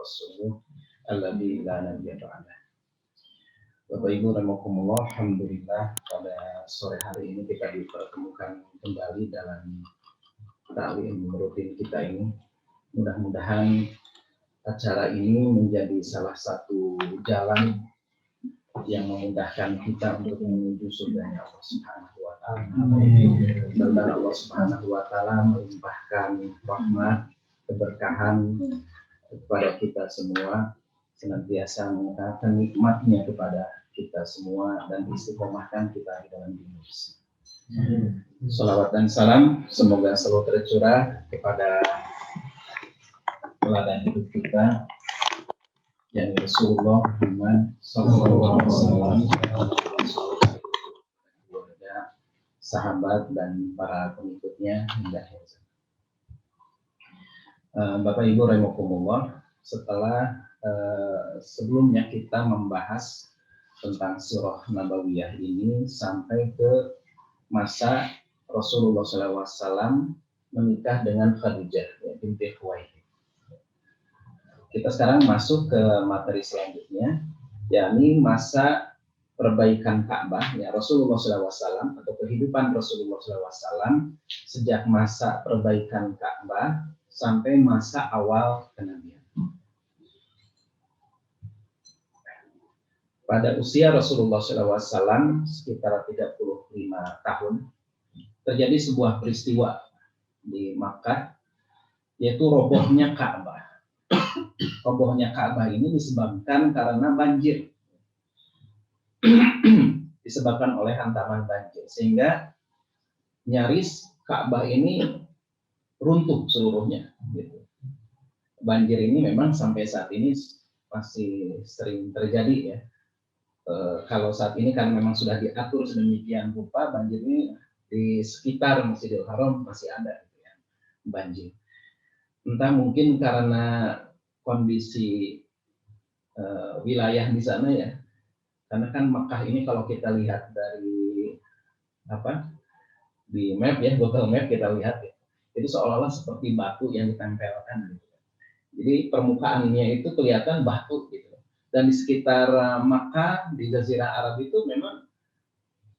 Rasulullah alladzi la nabiyya ba'dah. Bapak Ibu rahimakumullah, alhamdulillah pada sore hari ini kita dipertemukan kembali dalam ta'lim rutin kita ini. Mudah-mudahan acara ini menjadi salah satu jalan yang memudahkan kita untuk menuju surganya Allah Subhanahu wa taala. Dan Allah Subhanahu wa taala melimpahkan rahmat, keberkahan kepada kita semua, senantiasa mengatakan nikmatnya kepada kita semua dan istiqomahkan kita di dalam dini Islam. Salawat dan salam semoga selalu tercurah kepada teladan hidup kita yang Rasulullah Muhammad sallallahu alaihi wasallam, keluarga, sahabat dan para pengikutnya hingga akhir zaman. Bapak Ibu rahimakumullah, setelah sebelumnya kita membahas tentang sirah nabawiyah ini sampai ke masa Rasulullah SAW menikah dengan Khadijah binti Khuwailid. Kita sekarang masuk ke materi selanjutnya, yakni masa perbaikan Ka'bah ya Rasulullah SAW atau kehidupan Rasulullah SAW sejak masa perbaikan Ka'bah sampai masa awal kenabian. Pada usia Rasulullah SAW sekitar 35 tahun, terjadi sebuah peristiwa di Makkah, yaitu robohnya Ka'bah. Robohnya Ka'bah ini disebabkan karena banjir, disebabkan oleh hantaman banjir, sehingga nyaris Ka'bah ini runtuh seluruhnya. Gitu. Banjir ini memang sampai saat ini masih sering terjadi ya. Kalau saat ini kan memang sudah diatur sedemikian rupa, banjir ini di sekitar Masjidil Haram masih ada gitu ya, banjir. Entah mungkin karena kondisi wilayah di sana ya, karena kan Makkah ini kalau kita lihat dari di map ya, Google Map kita lihat ya, itu seolah-olah seperti batu yang ditempelkan gitu. Jadi permukaannya itu kelihatan batu gitu. Dan di sekitar Makkah, di Jazirah Arab itu memang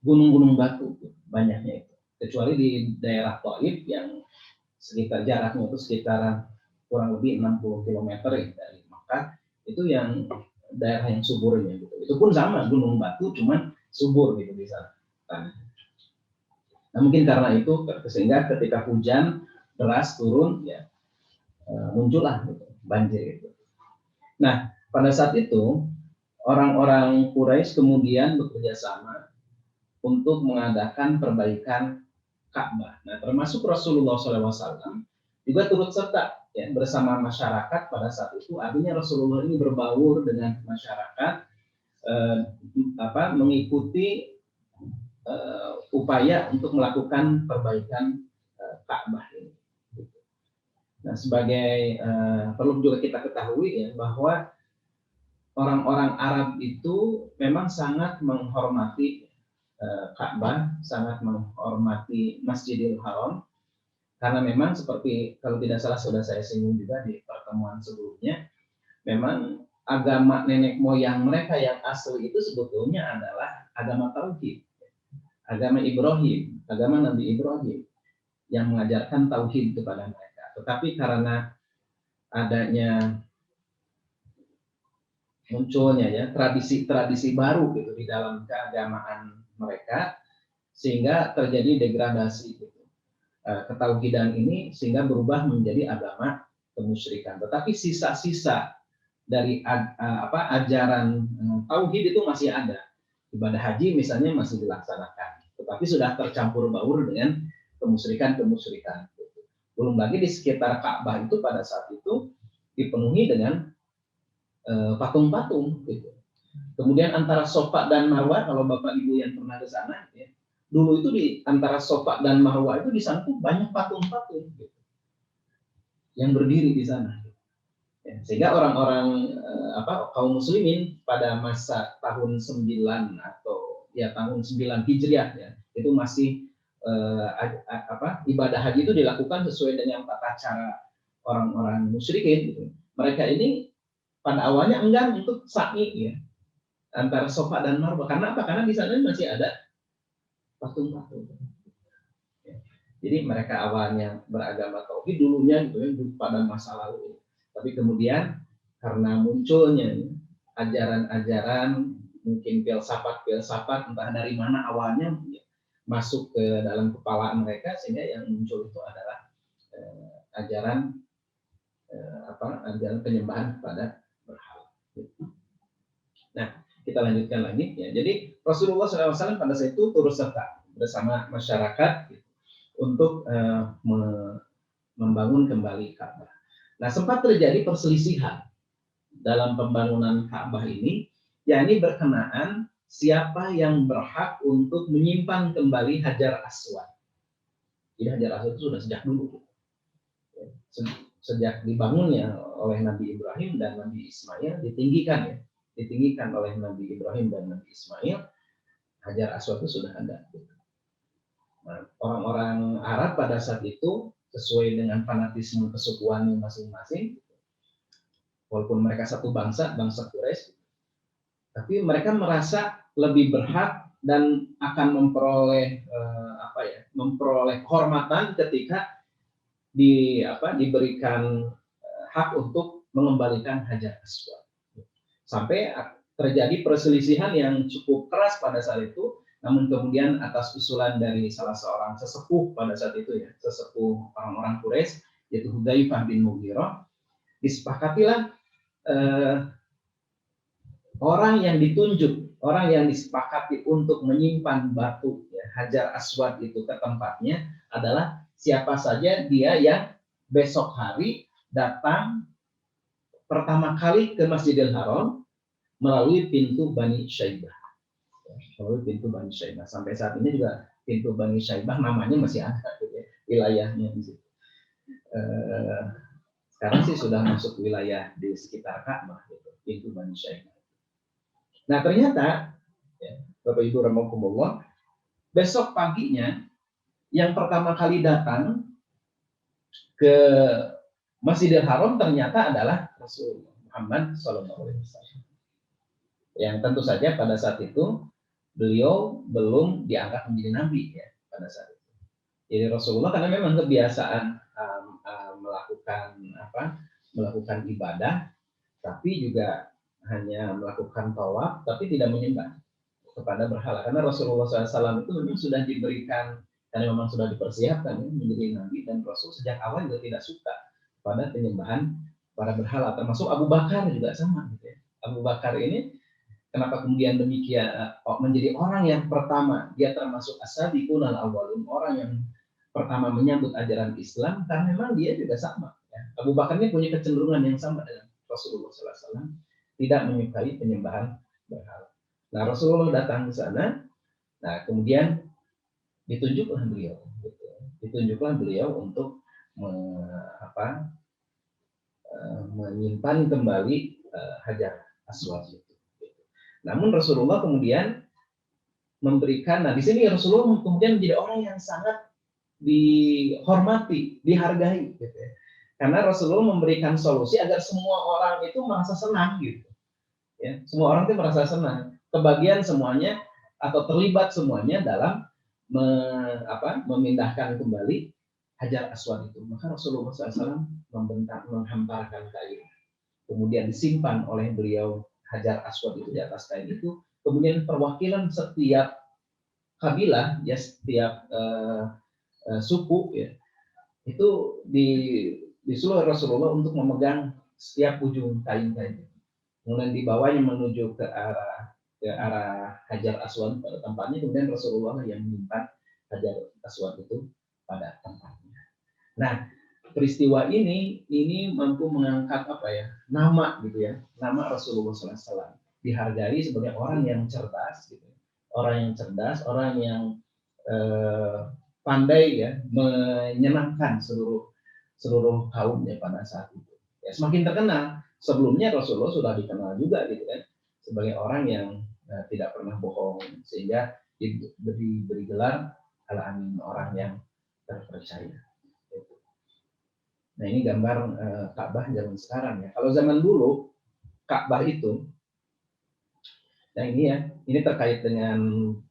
gunung-gunung batu banyaknya itu. Kecuali di daerah Thaif yang sekitar jaraknya itu sekitar kurang lebih 60 km ya, dari Makkah, itu yang daerah yang suburnya gitu. Itu pun sama gunung batu, cuman subur gitu di sana. Nah, mungkin karena itu sehingga ketika hujan deras turun ya muncullah gitu, banjir itu. Nah, pada saat itu orang-orang Quraisy kemudian bekerja sama untuk mengadakan perbaikan Ka'bah. Nah, termasuk Rasulullah SAW juga turut serta ya, bersama masyarakat pada saat itu. Artinya Rasulullah ini berbaur dengan masyarakat, mengikuti upaya untuk melakukan perbaikan Ka'bah ini. Nah, sebagai perlu juga kita ketahui ya bahwa orang-orang Arab itu memang sangat menghormati Ka'bah, sangat menghormati Masjidil Haram, karena memang seperti kalau tidak salah sudah saya singgung juga di pertemuan sebelumnya, memang agama nenek moyang mereka yang asli itu sebetulnya adalah agama tauhid, agama Ibrahim, agama Nabi Ibrahim yang mengajarkan tauhid kepada mereka. Tetapi karena adanya munculnya ya tradisi-tradisi baru gitu di dalam keagamaan mereka, sehingga terjadi degradasi gitu. Ketauhidan ini sehingga berubah menjadi agama kemusyrikan. Tetapi sisa-sisa dari ajaran tauhid itu masih ada. Ibadah haji misalnya masih dilaksanakan, tetapi sudah tercampur baur dengan kemusyrikan. Gitu. Belum lagi di sekitar Ka'bah itu pada saat itu dipenuhi dengan patung-patung gitu. Kemudian antara Sofa dan Marwah, kalau Bapak Ibu yang pernah ke sana, ya, dulu itu di antara Sofa dan Marwah itu di sana tuh banyak patung-patung gitu, yang berdiri di sana. Ya, sehingga orang-orang kaum muslimin pada masa tahun 9 atau ya tahun 9 Hijriah ya, itu masih ibadah haji itu dilakukan sesuai dengan tata cara orang-orang musyrikin gitu. Mereka ini pada awalnya enggan untuk sa'i ya antara Sofa dan Marwah. Karena apa? Karena di sana masih ada patung-patung. Ya. Jadi mereka awalnya beragama tauhid dulunya gitu ya pada masa lalu. Tapi kemudian karena munculnya ajaran-ajaran mungkin filsafat entah dari mana awalnya ya, masuk ke dalam kepala mereka sehingga yang muncul itu adalah ajaran ajaran penyembahan kepada berhala. Nah, kita lanjutkan lagi ya. Jadi Rasulullah SAW pada saat itu turut serta bersama masyarakat gitu, untuk membangun kembali Ka'bah. Nah, sempat terjadi perselisihan dalam pembangunan Ka'bah ini, yakni berkenaan siapa yang berhak untuk menyimpan kembali Hajar Aswad. Jadi Hajar Aswad itu sudah sejak dulu. Sejak dibangunnya oleh Nabi Ibrahim dan Nabi Ismail ditinggikan oleh Nabi Ibrahim dan Nabi Ismail, Hajar Aswad itu sudah ada. Nah, orang-orang Arab pada saat itu sesuai dengan fanatisme kesukuannya masing-masing, walaupun mereka satu bangsa Quraisy, tapi mereka merasa lebih berhak dan akan memperoleh kehormatan ketika diberikan hak untuk mengembalikan Hajar Aswad. Sampai terjadi perselisihan yang cukup keras pada saat itu, namun kemudian atas usulan dari salah seorang sesepuh pada saat itu ya, sesepuh orang-orang Quraisy yaitu Hudzaifah bin Mughirah, disepakatilah orang yang disepakati untuk menyimpan batu ya, Hajar Aswad itu ke tempatnya adalah siapa saja dia yang besok hari datang pertama kali ke Masjidil Haram melalui pintu Bani Syaibah. Sampai saat ini juga pintu Bani Syaibah namanya masih ada gitu ya, wilayahnya di situ. Sekarang sih sudah masuk wilayah di sekitar Ka'bah gitu, pintu Bani Syaibah. Nah, ternyata ya, Bapak Ibu rahimakumullah, besok paginya yang pertama kali datang ke Masjidil Haram ternyata adalah Rasulullah Muhammad SAW. Yang tentu saja pada saat itu beliau belum diangkat menjadi nabi ya pada saat itu. Jadi Rasulullah karena memang kebiasaan melakukan ibadah, tapi juga hanya melakukan tawaf, tapi tidak menyembah kepada berhala. Karena Rasulullah SAW itu memang sudah diberikan, karena memang sudah dipersiapkan menjadi nabi dan rasul sejak awal juga tidak suka pada penyembahan para berhala. Termasuk Abu Bakar juga sama. Gitu ya. Abu Bakar ini kenapa kemudian demikian menjadi orang yang pertama, dia termasuk as-sabiqun al-awwalun, orang yang pertama menyambut ajaran Islam, karena memang dia juga sama. Ya. Abu Bakar ini punya kecenderungan yang sama dengan Rasulullah SAW, tidak menyukai penyembahan berhala. Nah, Rasulullah datang ke sana, nah kemudian ditunjuklah beliau untuk menyimpan kembali Hajar Aswad itu. Namun Rasulullah kemudian memberikan, nah di sini Rasulullah kemudian menjadi orang yang sangat dihormati, dihargai, gitu ya. Karena Rasulullah memberikan solusi agar semua orang itu merasa senang, gitu. Ya, semua orang itu merasa senang, kebagian semuanya atau terlibat semuanya dalam memindahkan kembali Hajar Aswad itu. Maka Rasulullah SAW menghamparkan kain, kemudian disimpan oleh beliau Hajar Aswad itu di atas kain itu. Kemudian perwakilan setiap kabilah, ya setiap suku, ya itu disuruh Rasulullah untuk memegang setiap ujung kain-kain. Kemudian dibawanya menuju ke arah Hajar Aswad pada tempatnya. Kemudian Rasulullah yang menyimpan Hajar Aswad itu pada tempatnya. Nah, peristiwa ini mampu mengangkat apa ya, nama gitu ya, nama Rasulullah SAW, dihargai sebagai orang yang cerdas gitu, orang yang pandai ya menyenangkan seluruh kaumnya pada saat itu. Ya, semakin terkenal. Sebelumnya Rasulullah sudah dikenal juga gitu kan sebagai orang yang tidak pernah bohong, sehingga diberi gelar al-amin, orang yang terpercaya. Nah ini gambar Ka'bah zaman sekarang ya. Kalau zaman dulu Ka'bah itu, nah ini terkait dengan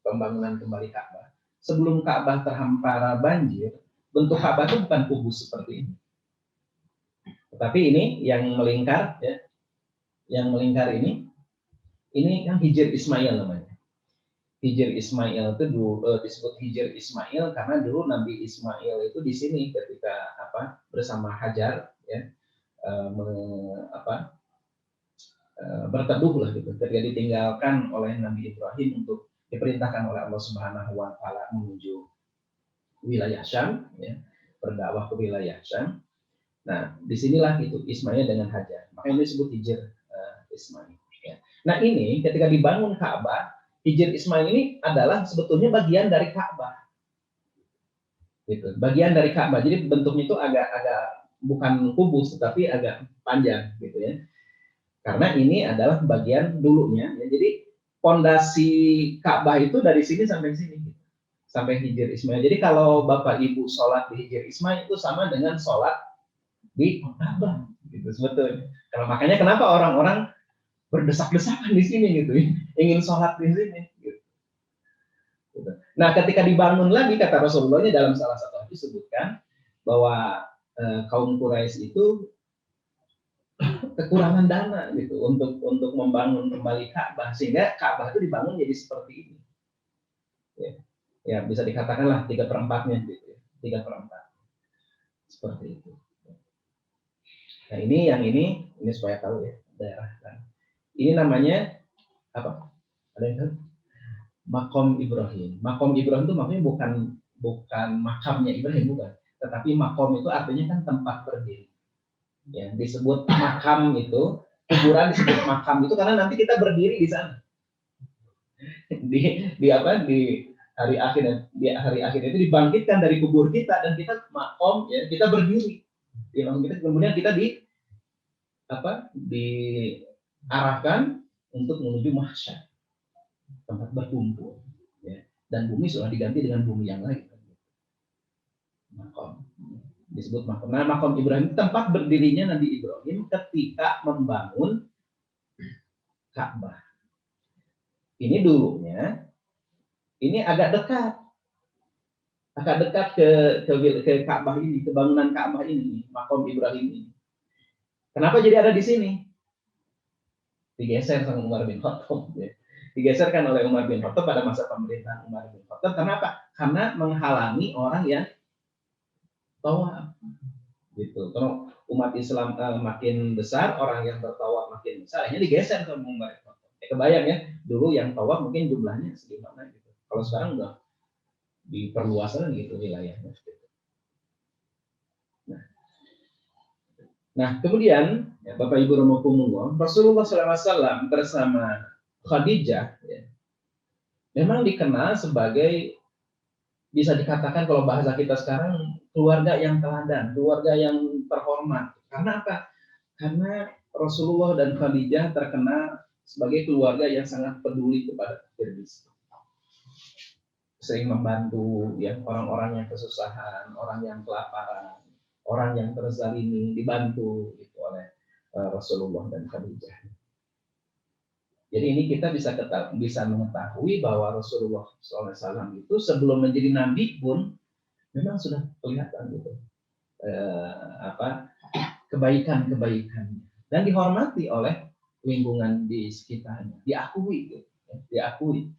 pembangunan kembali Ka'bah. Sebelum Ka'bah terhampar banjir, bentuk Ka'bah itu bukan kubus seperti ini. Tetapi ini yang melingkar ya, yang melingkar ini kan Hijr Ismail namanya. Hijr Ismail itu disebut Hijr Ismail karena dulu Nabi Ismail itu di sini ketika bersama Hajar ya, berteduh lah gitu, ketika ditinggalkan oleh Nabi Ibrahim untuk diperintahkan oleh Allah Subhanahu wa taala menuju wilayah Syam ya, berdakwah ke wilayah Syam. Nah, disinilah itu Ismail dengan Hajar. Makanya disebut Hijr Ismail ya. Nah, ini ketika dibangun Ka'bah, Hijr Ismail ini adalah sebetulnya bagian dari Ka'bah. Gitu. Bagian dari Ka'bah. Jadi bentuknya itu agak bukan kubus tetapi agak panjang gitu ya. Karena ini adalah bagian dulunya, ya. Jadi pondasi Ka'bah itu dari sini sampai sini, sampai Hijr Ismail. Jadi kalau Bapak Ibu sholat di Hijr Ismail itu sama dengan sholat di Ka'bah, gitu sebetulnya. Karena makanya kenapa orang-orang berdesak-desakan di sini gitu, ingin sholat di sini. Gitu. Nah, ketika dibangun lagi kata Rasulullah dalam salah satu hadis disebutkan bahwa kaum Quraisy itu kekurangan dana gitu untuk membangun kembali Ka'bah, sehingga Ka'bah itu dibangun jadi seperti ini ya bisa dikatakan lah 3/4-nya gitu ya, 3/4 seperti itu. Nah ini supaya tahu ya daerah kan. Ini namanya apa, ada yang tahu? Makom Ibrahim. Makom Ibrahim itu maksudnya bukan makamnya Ibrahim, bukan, tetapi makom itu artinya kan tempat berdiri. Ya, disebut makam itu, kuburan disebut makam itu karena nanti kita berdiri di sana. Di hari akhir itu dibangkitkan dari kubur kita dan kita makom ya, kita berdiri. Kemudian kita diarahkan untuk menuju mahsyar, tempat berkumpul ya. Dan bumi sudah diganti dengan bumi yang lain. Makom. Disebut makom. Nah, makom Ibrahim tempat berdirinya Nabi Ibrahim ketika membangun Ka'bah. Ini dulunya, ini agak dekat ke Ka'bah ini, ke bangunan Ka'bah ini, makom Ibrahim ini. Kenapa jadi ada di sini? Digeser sama Umar bin Khattab. Ya. Digeserkan oleh Umar bin Khattab pada masa pemerintahan Umar bin Khattab. Kenapa? Karena menghalangi orang yang tawaf. Gitu. Kalau umat Islam makin besar, orang yang bertawaf makin besar, akhirnya digeser sama Umar bin Khattab. Kebayang ya, dulu yang tawaf mungkin jumlahnya segimana gitu. Kalau sekarang udah diperluas lagi gitu wilayahnya. Nah kemudian ya, Bapak Ibu rahimakumullah, Rasulullah SAW bersama Khadijah ya, memang dikenal sebagai, bisa dikatakan kalau bahasa kita sekarang, keluarga yang teladan, keluarga yang terhormat. Karena apa? Karena Rasulullah dan Khadijah terkenal sebagai keluarga yang sangat peduli kepada fakir miskin. Sering membantu ya orang-orang yang kesusahan, orang yang kelaparan, orang yang terzalimi, dibantu gitu oleh Rasulullah dan Khadijah. Jadi ini kita bisa mengetahui bahwa Rasulullah SAW itu sebelum menjadi nabi pun memang sudah kelihatan gitu kebaikan-kebaikannya dan dihormati oleh lingkungan di sekitarnya, diakui gitu, diakui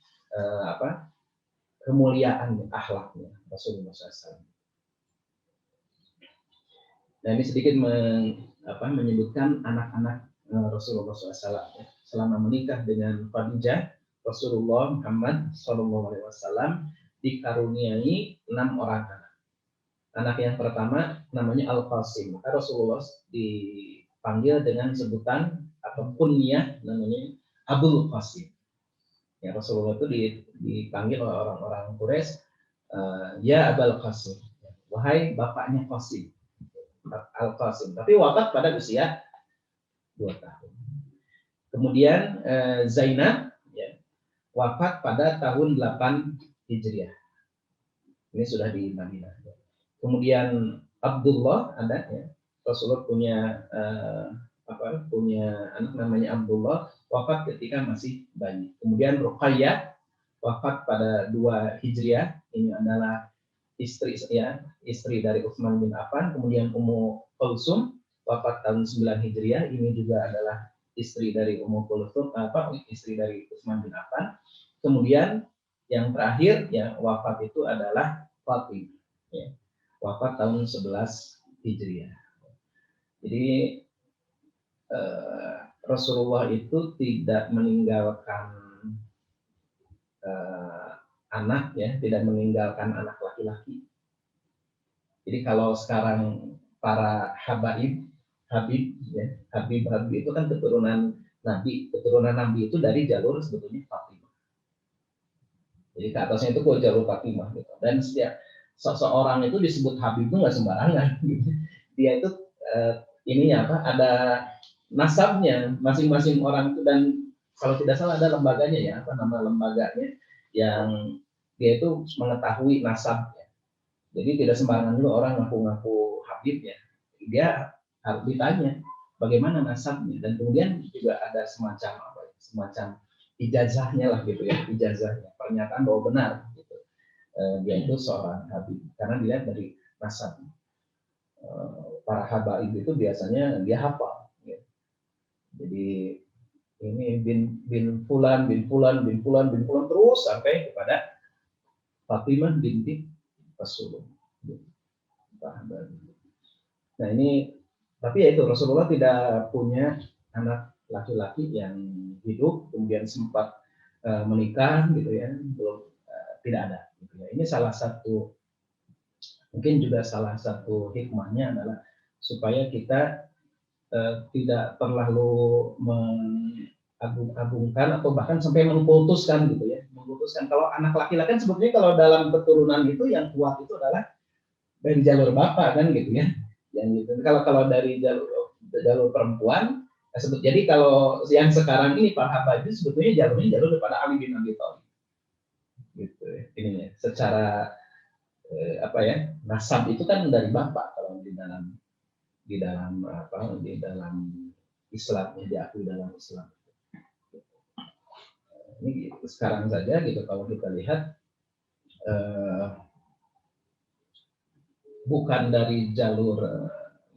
kemuliaan akhlaknya Rasulullah SAW. Nah ini sedikit menyebutkan anak-anak Rasulullah SAW. Selama menikah dengan Khadijah, Rasulullah Muhammad SAW dikaruniai 6 orang anak. Anak yang pertama namanya Al-Qasim. Maka Rasulullah dipanggil dengan sebutan atau kunyah namanya Abul Qasim. Ya, Rasulullah itu dipanggil oleh orang-orang Quraisy, ya Abul Qasim, wahai bapaknya Qasim, Al-Qasim. Tapi wafat pada usia 2 tahun. Kemudian Zainab ya, wafat pada tahun 8 Hijriah. Ini sudah di Madinah. Kemudian Abdullah ada ya. Rasulullah punya anak namanya Abdullah, wafat ketika masih bayi. Kemudian Ruqayyah wafat pada 2 Hijriah. Ini adalah istri dari Utsman bin Affan. Kemudian Ummu Kulsum wafat tahun 9 Hijriah. Ini juga adalah istri dari Ummu Kulsum, istri dari Utsman bin Affan. Kemudian yang terakhir ya wafat itu adalah Fatimah. Ya. Wafat tahun 11 Hijriah. Jadi Rasulullah itu tidak meninggalkan anak ya, tidak meninggalkan anak laki-laki. Jadi kalau sekarang para Habib itu kan keturunan Nabi itu dari jalur sebetulnya Fatimah. Jadi ke atasnya itu jalur Fatimah gitu. Dan setiap seseorang itu disebut Habib itu nggak sembarangan. Gitu. Dia itu ada nasabnya masing-masing orang itu, dan kalau tidak salah ada lembaganya ya, nama lembaganya yang dia itu mengetahui nasabnya. Jadi tidak sembarangan dulu orang ngaku-ngaku Habib ya. Dia harus ditanya bagaimana nasabnya, dan kemudian juga ada semacam ijazahnya lah gitu ya, ijazahnya, pernyataan bahwa benar gitu. Dia itu seorang Habib karena dilihat dari nasabnya. Para habaib itu biasanya dia hafal. Ya. Jadi ini bin fulan terus sampai kepada Fatimah binti Rasulullah. Nah ini, tapi ya itu Rasulullah tidak punya anak laki-laki yang hidup kemudian sempat menikah gitu ya, belum, tidak ada. Gitu ya. Ini mungkin juga salah satu hikmahnya adalah supaya kita tidak terlalu mengagung-agungkan atau bahkan sampai mengkultuskan gitu ya. Mengkultuskan kalau anak laki-laki kan sebetulnya kalau dalam keturunan itu yang kuat itu adalah dari jalur bapak kan gitu ya. Yang gitu. Kalau dari jalur perempuan, jadi kalau yang sekarang ini para habaib sebetulnya jalurnya daripada Ali bin Abi Thalib. Gitu ya. Ini ya. Secara nasab itu kan dari bapak kalau di dalam Islamnya, diakui dalam Islam. Ini sekarang saja gitu kalau kita lihat bukan dari jalur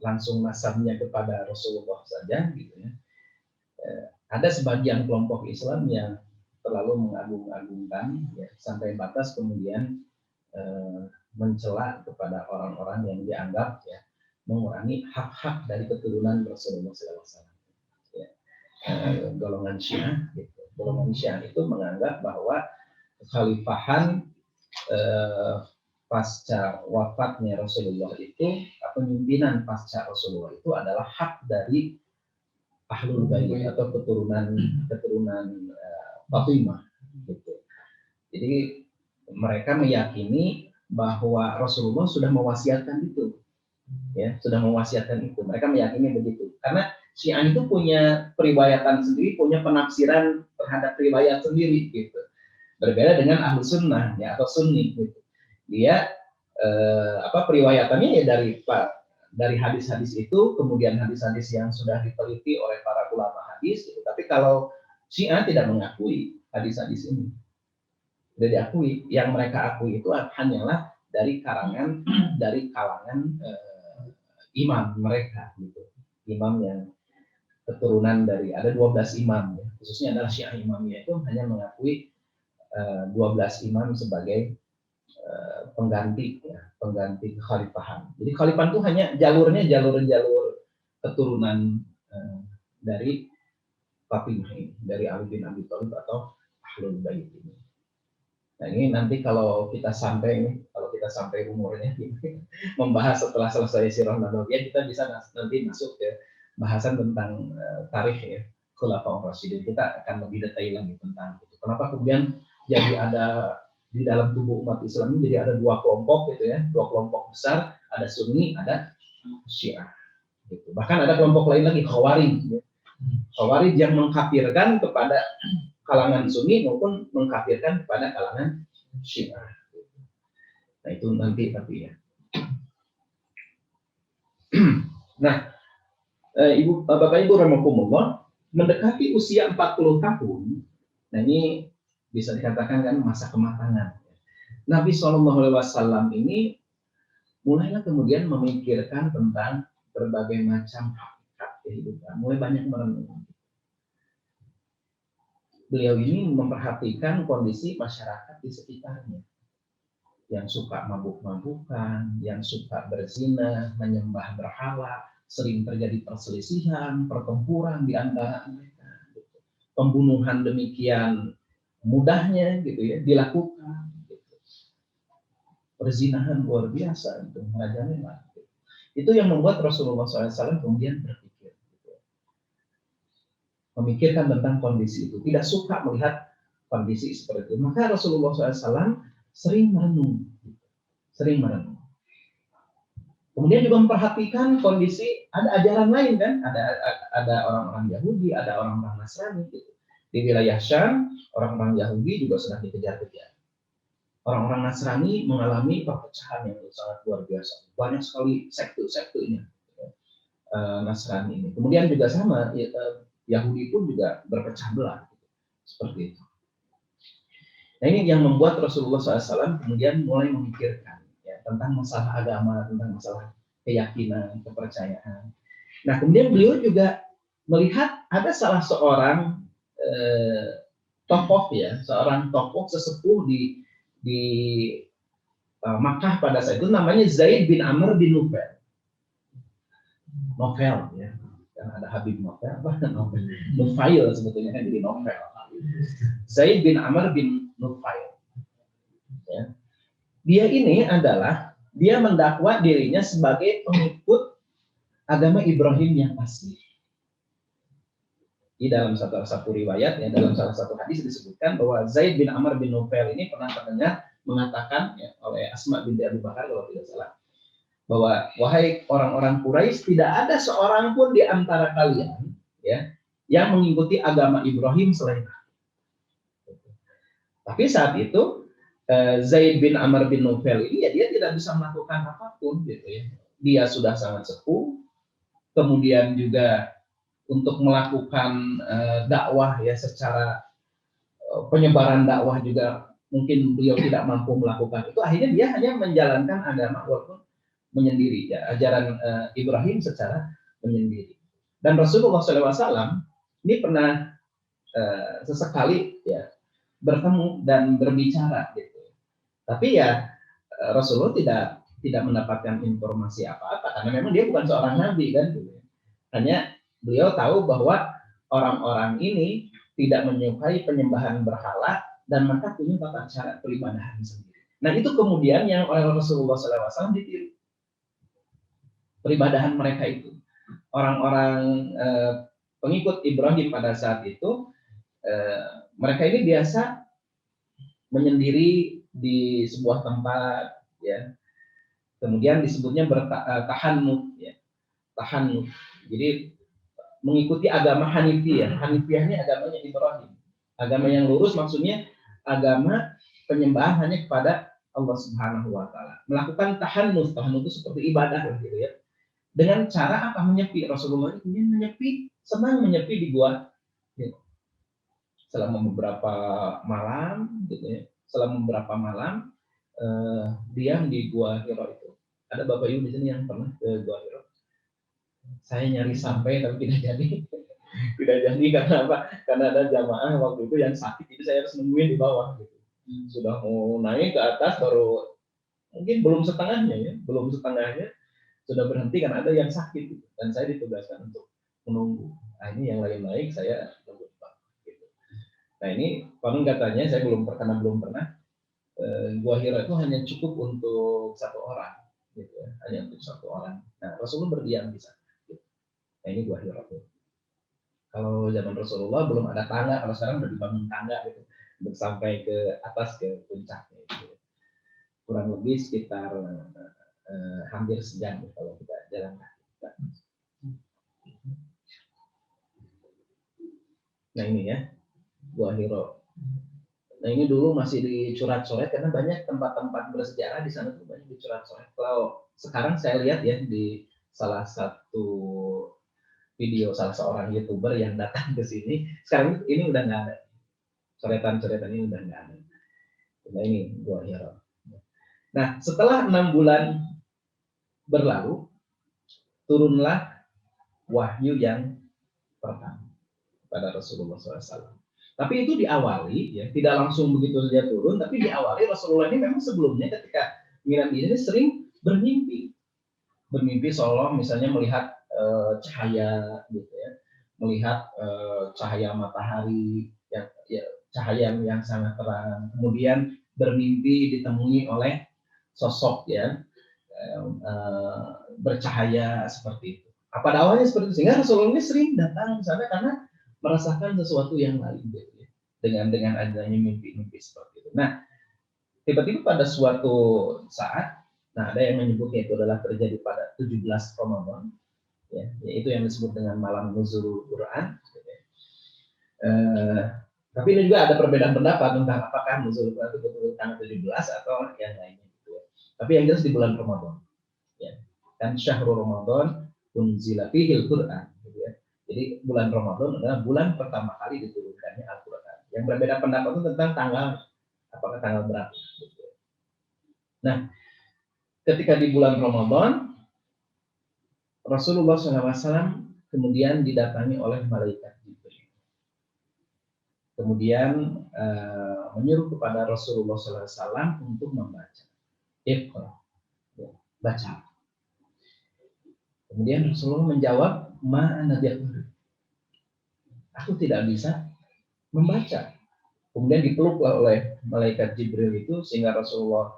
langsung nasabnya kepada Rasulullah saja gitu ya. Ada sebagian kelompok Islam yang terlalu mengagung-agungkan ya, sampai batas kemudian mencela kepada orang-orang yang dianggap ya mengurangi hak-hak dari keturunan Rasulullah SAW. Ya. Golongan Syiah, gitu. Golongan Syiah itu menganggap bahwa kekhalifahan pasca wafatnya Rasulullah itu, kepemimpinan pasca Rasulullah itu adalah hak dari Ahlul Bait atau keturunan Fatimah. Gitu. Jadi mereka meyakini bahwa Rasulullah sudah mewasiatkan itu. Ya, sudah mewasiatkan itu. Mereka meyakini begitu. Karena Syiah itu punya periwayatan sendiri, punya penafsiran terhadap riwayat sendiri gitu. Berbeda dengan Ahlu Sunnah ya, atau Sunni gitu. Dia periwayatannya ya dari hadis-hadis itu, kemudian hadis-hadis yang sudah diteliti oleh para ulama hadis gitu. Tapi kalau Syiah tidak mengakui hadis-hadis ini. Tidak diakui. Yang mereka akui itu hanyalah dari kalangan imam mereka gitu. Imam yang keturunan dari ada 12 imam ya. Khususnya adalah Syiah Imamiyah itu hanya mengakui 12 imam sebagai pengganti kekhalifahan. Jadi kekhalifahan itu hanya jalur keturunan dari Fatimah ini, dari Ali bin Abi Thalib atau Ahlul Bait ini. Nah ini nanti kalau kita kita sampai umurnya membahas setelah selesai Sirah Nabawiyah, kita bisa nanti masuk ke bahasan tentang tarikh ya Khulafaur Rasyidin. Kita akan lebih detail lagi tentang itu. Kenapa kemudian jadi ada di dalam tubuh umat Islam ini jadi ada dua kelompok gitu ya, dua kelompok besar, ada Sunni, ada Syiah. Gitu. Bahkan ada kelompok lain lagi, Khawarij. Khawarij yang mengkafirkan kepada kalangan Sunni maupun mengkafirkan kepada kalangan Syiah. Nah itu nanti tapi ya. Nah, Bapak Ibu rahimakumullah, mendekati usia 40 tahun, nah ini bisa dikatakan kan masa kematangan. Nabi SAW ini mulailah kemudian memikirkan tentang berbagai macam hakikat kehidupan, mulai banyak merenung. Beliau ini memperhatikan kondisi masyarakat di sekitarnya, yang suka mabuk-mabukan, yang suka berzina, menyembah berhala, sering terjadi perselisihan, pertempuran di antara mereka, pembunuhan demikian mudahnya gitu ya dilakukan, gitu. Perzinahan luar biasa itu merajalela. Itu yang membuat Rasulullah SAW kemudian berpikir, gitu. Memikirkan tentang kondisi itu, tidak suka melihat kondisi seperti itu. Maka Rasulullah SAW sering merenung, sering merenung. Kemudian juga memperhatikan kondisi, ada ajaran lain kan, ada orang-orang Yahudi, ada orang-orang Nasrani gitu. Di wilayah Syam, orang-orang Yahudi juga sedang dikejar-kejar. Orang-orang Nasrani mengalami perpecahan yang sangat luar biasa. Banyak sekali sekte-sektenya Nasrani ini. Kemudian juga sama, Yahudi pun juga berpecah belah. Gitu. Seperti itu. Nah ini yang membuat Rasulullah SAW kemudian mulai memikirkan ya, tentang masalah agama, tentang masalah keyakinan, kepercayaan. Nah kemudian beliau juga melihat ada salah seorang tokoh ya, seorang tokoh sesepuh di Makkah pada saat itu namanya Zaid bin Amr bin Nufail. Novel ya, karena ada Habib Novel, bahkan Novel Nufail sebetulnya kan jadi Novel. Zaid bin Amr bin Nufail. Ya. Dia ini adalah dia mendakwa dirinya sebagai pengikut agama Ibrahim yang asli. Di dalam satu riwayat, ya, dalam salah satu hadis disebutkan bahwa Zaid bin Amr bin Nufail ini pernah terdengar mengatakan ya, oleh Asma binti Abu Bakar kalau tidak salah, bahwa wahai orang-orang Quraisy, tidak ada seorang pun di antara kalian ya yang mengikuti agama Ibrahim selain aku. Tapi saat itu Zaid bin Amr bin Nufail ini ya dia tidak bisa melakukan apapun gitu ya. Dia sudah sangat sepuh, kemudian juga untuk melakukan dakwah ya secara penyebaran dakwah juga mungkin beliau tidak mampu melakukan itu. Akhirnya dia hanya menjalankan agama walaupun menyendiri ya, ajaran Ibrahim secara menyendiri. Dan Rasulullah SAW ini pernah sesekali ya bertemu dan berbicara gitu. Tapi ya Rasulullah tidak mendapatkan informasi apa-apa karena memang dia bukan seorang nabi kan gitu. Hanya beliau tahu bahwa orang-orang ini tidak menyukai penyembahan berhala dan maka punya tata cara peribadahan sendiri. Nah itu kemudian yang oleh Rasulullah SAW ditiru. Peribadahan mereka itu. Orang-orang pengikut Ibrahim pada saat itu, mereka ini biasa menyendiri di sebuah tempat, ya. Kemudian disebutnya bertahanut, ya. Tahanut. Jadi mengikuti agama Hanifiyah. Hanifiyah ini agamanya Ibrahim. Agama yang lurus maksudnya agama penyembahan hanya kepada Allah Subhanahu wa taala. Melakukan tahanut, tahanut itu seperti ibadah gitu ya. Dengan cara apa? Menyepi. Rasulullah ini menyepi, senang menyepi di gua gitu. Selama beberapa malam gitu ya. Selama beberapa malam diam di gua Hiro itu. Ada Bapak Ibu di sini yang pernah ke gua Hiro? Saya nyari sampai tapi tidak jadi. Tidak jadi karena apa? Karena ada jamaah waktu itu yang sakit, jadi saya harus nungguin di bawah gitu. Sudah mau naik ke atas baru mungkin belum setengahnya sudah berhenti karena ada yang sakit gitu. Dan saya ditugaskan untuk menunggu. Nah ini yang lain naik saya nunggu gitu. Nah ini konon katanya saya belum pernah Gua Hira itu hanya cukup untuk satu orang, gitu ya, hanya untuk satu orang. Nah, Rasulullah berdiam di sana. Gitu. Nah, ini Gua Hira tuh. Kalau zaman Rasulullah belum ada tangga, kalau sekarang udah dibangun tangga gitu, untuk sampai ke atas ke puncaknya. Gitu. Kurang lebih sekitar hampir sejam kalau kita jalan kaki. Nah ini ya, Gua Hiro. Nah ini dulu masih dicoret-coret karena banyak tempat-tempat bersejarah di sana tuh banyak dicoret-coret. Kalau sekarang saya lihat ya di salah satu video salah seorang YouTuber yang datang ke sini, sekarang ini udah nggak ada. Coretan-coretan ini udah nggak ada. Nah ini Gua Hiro. Nah setelah 6 bulan berlalu, turunlah wahyu yang pertama pada Rasulullah SAW. Tapi itu diawali, ya, tidak langsung begitu saja turun, tapi diawali Rasulullah ini memang sebelumnya ketika menginap di sini sering bermimpi seolah misalnya melihat cahaya, gitu ya, melihat cahaya matahari, ya, cahaya yang sangat terang. Kemudian bermimpi ditemui oleh sosok ya bercahaya seperti itu. Pada awalnya seperti itu, sehingga Rasulullah ini sering datang ke sana karena merasakan sesuatu yang lain gitu ya. Dengan adanya mimpi-mimpi seperti itu. Nah, tiba-tiba pada suatu saat, nah ada yang menyebutnya itu adalah terjadi pada 17 Ramadan, ya, yaitu yang disebut dengan malam nuzul Quran. Gitu ya. Tapi ini juga ada perbedaan pendapat tentang apakah nuzul Quran itu betul-betul tanggal 17 atau yang lainnya. Gitu ya. Tapi yang jelas di bulan Ramadan. Ya. Dan syahrul Ramadan unzila fihil Quran. Gitu ya. Jadi bulan Ramadan adalah bulan pertama kali diturunkannya Al-Quran. Yang berbeda pendapat itu tentang tanggal, apakah tanggal berapa. Gitu. Nah, ketika di bulan Ramadan, Rasulullah SAW kemudian didatangi oleh malaikat Jibril. Kemudian menyuruh kepada Rasulullah SAW untuk membaca. Iqra, ya, baca. Kemudian Rasulullah menjawab, ma'ana biqari. Aku tidak bisa membaca. Kemudian dipeluklah oleh malaikat Jibril itu sehingga Rasulullah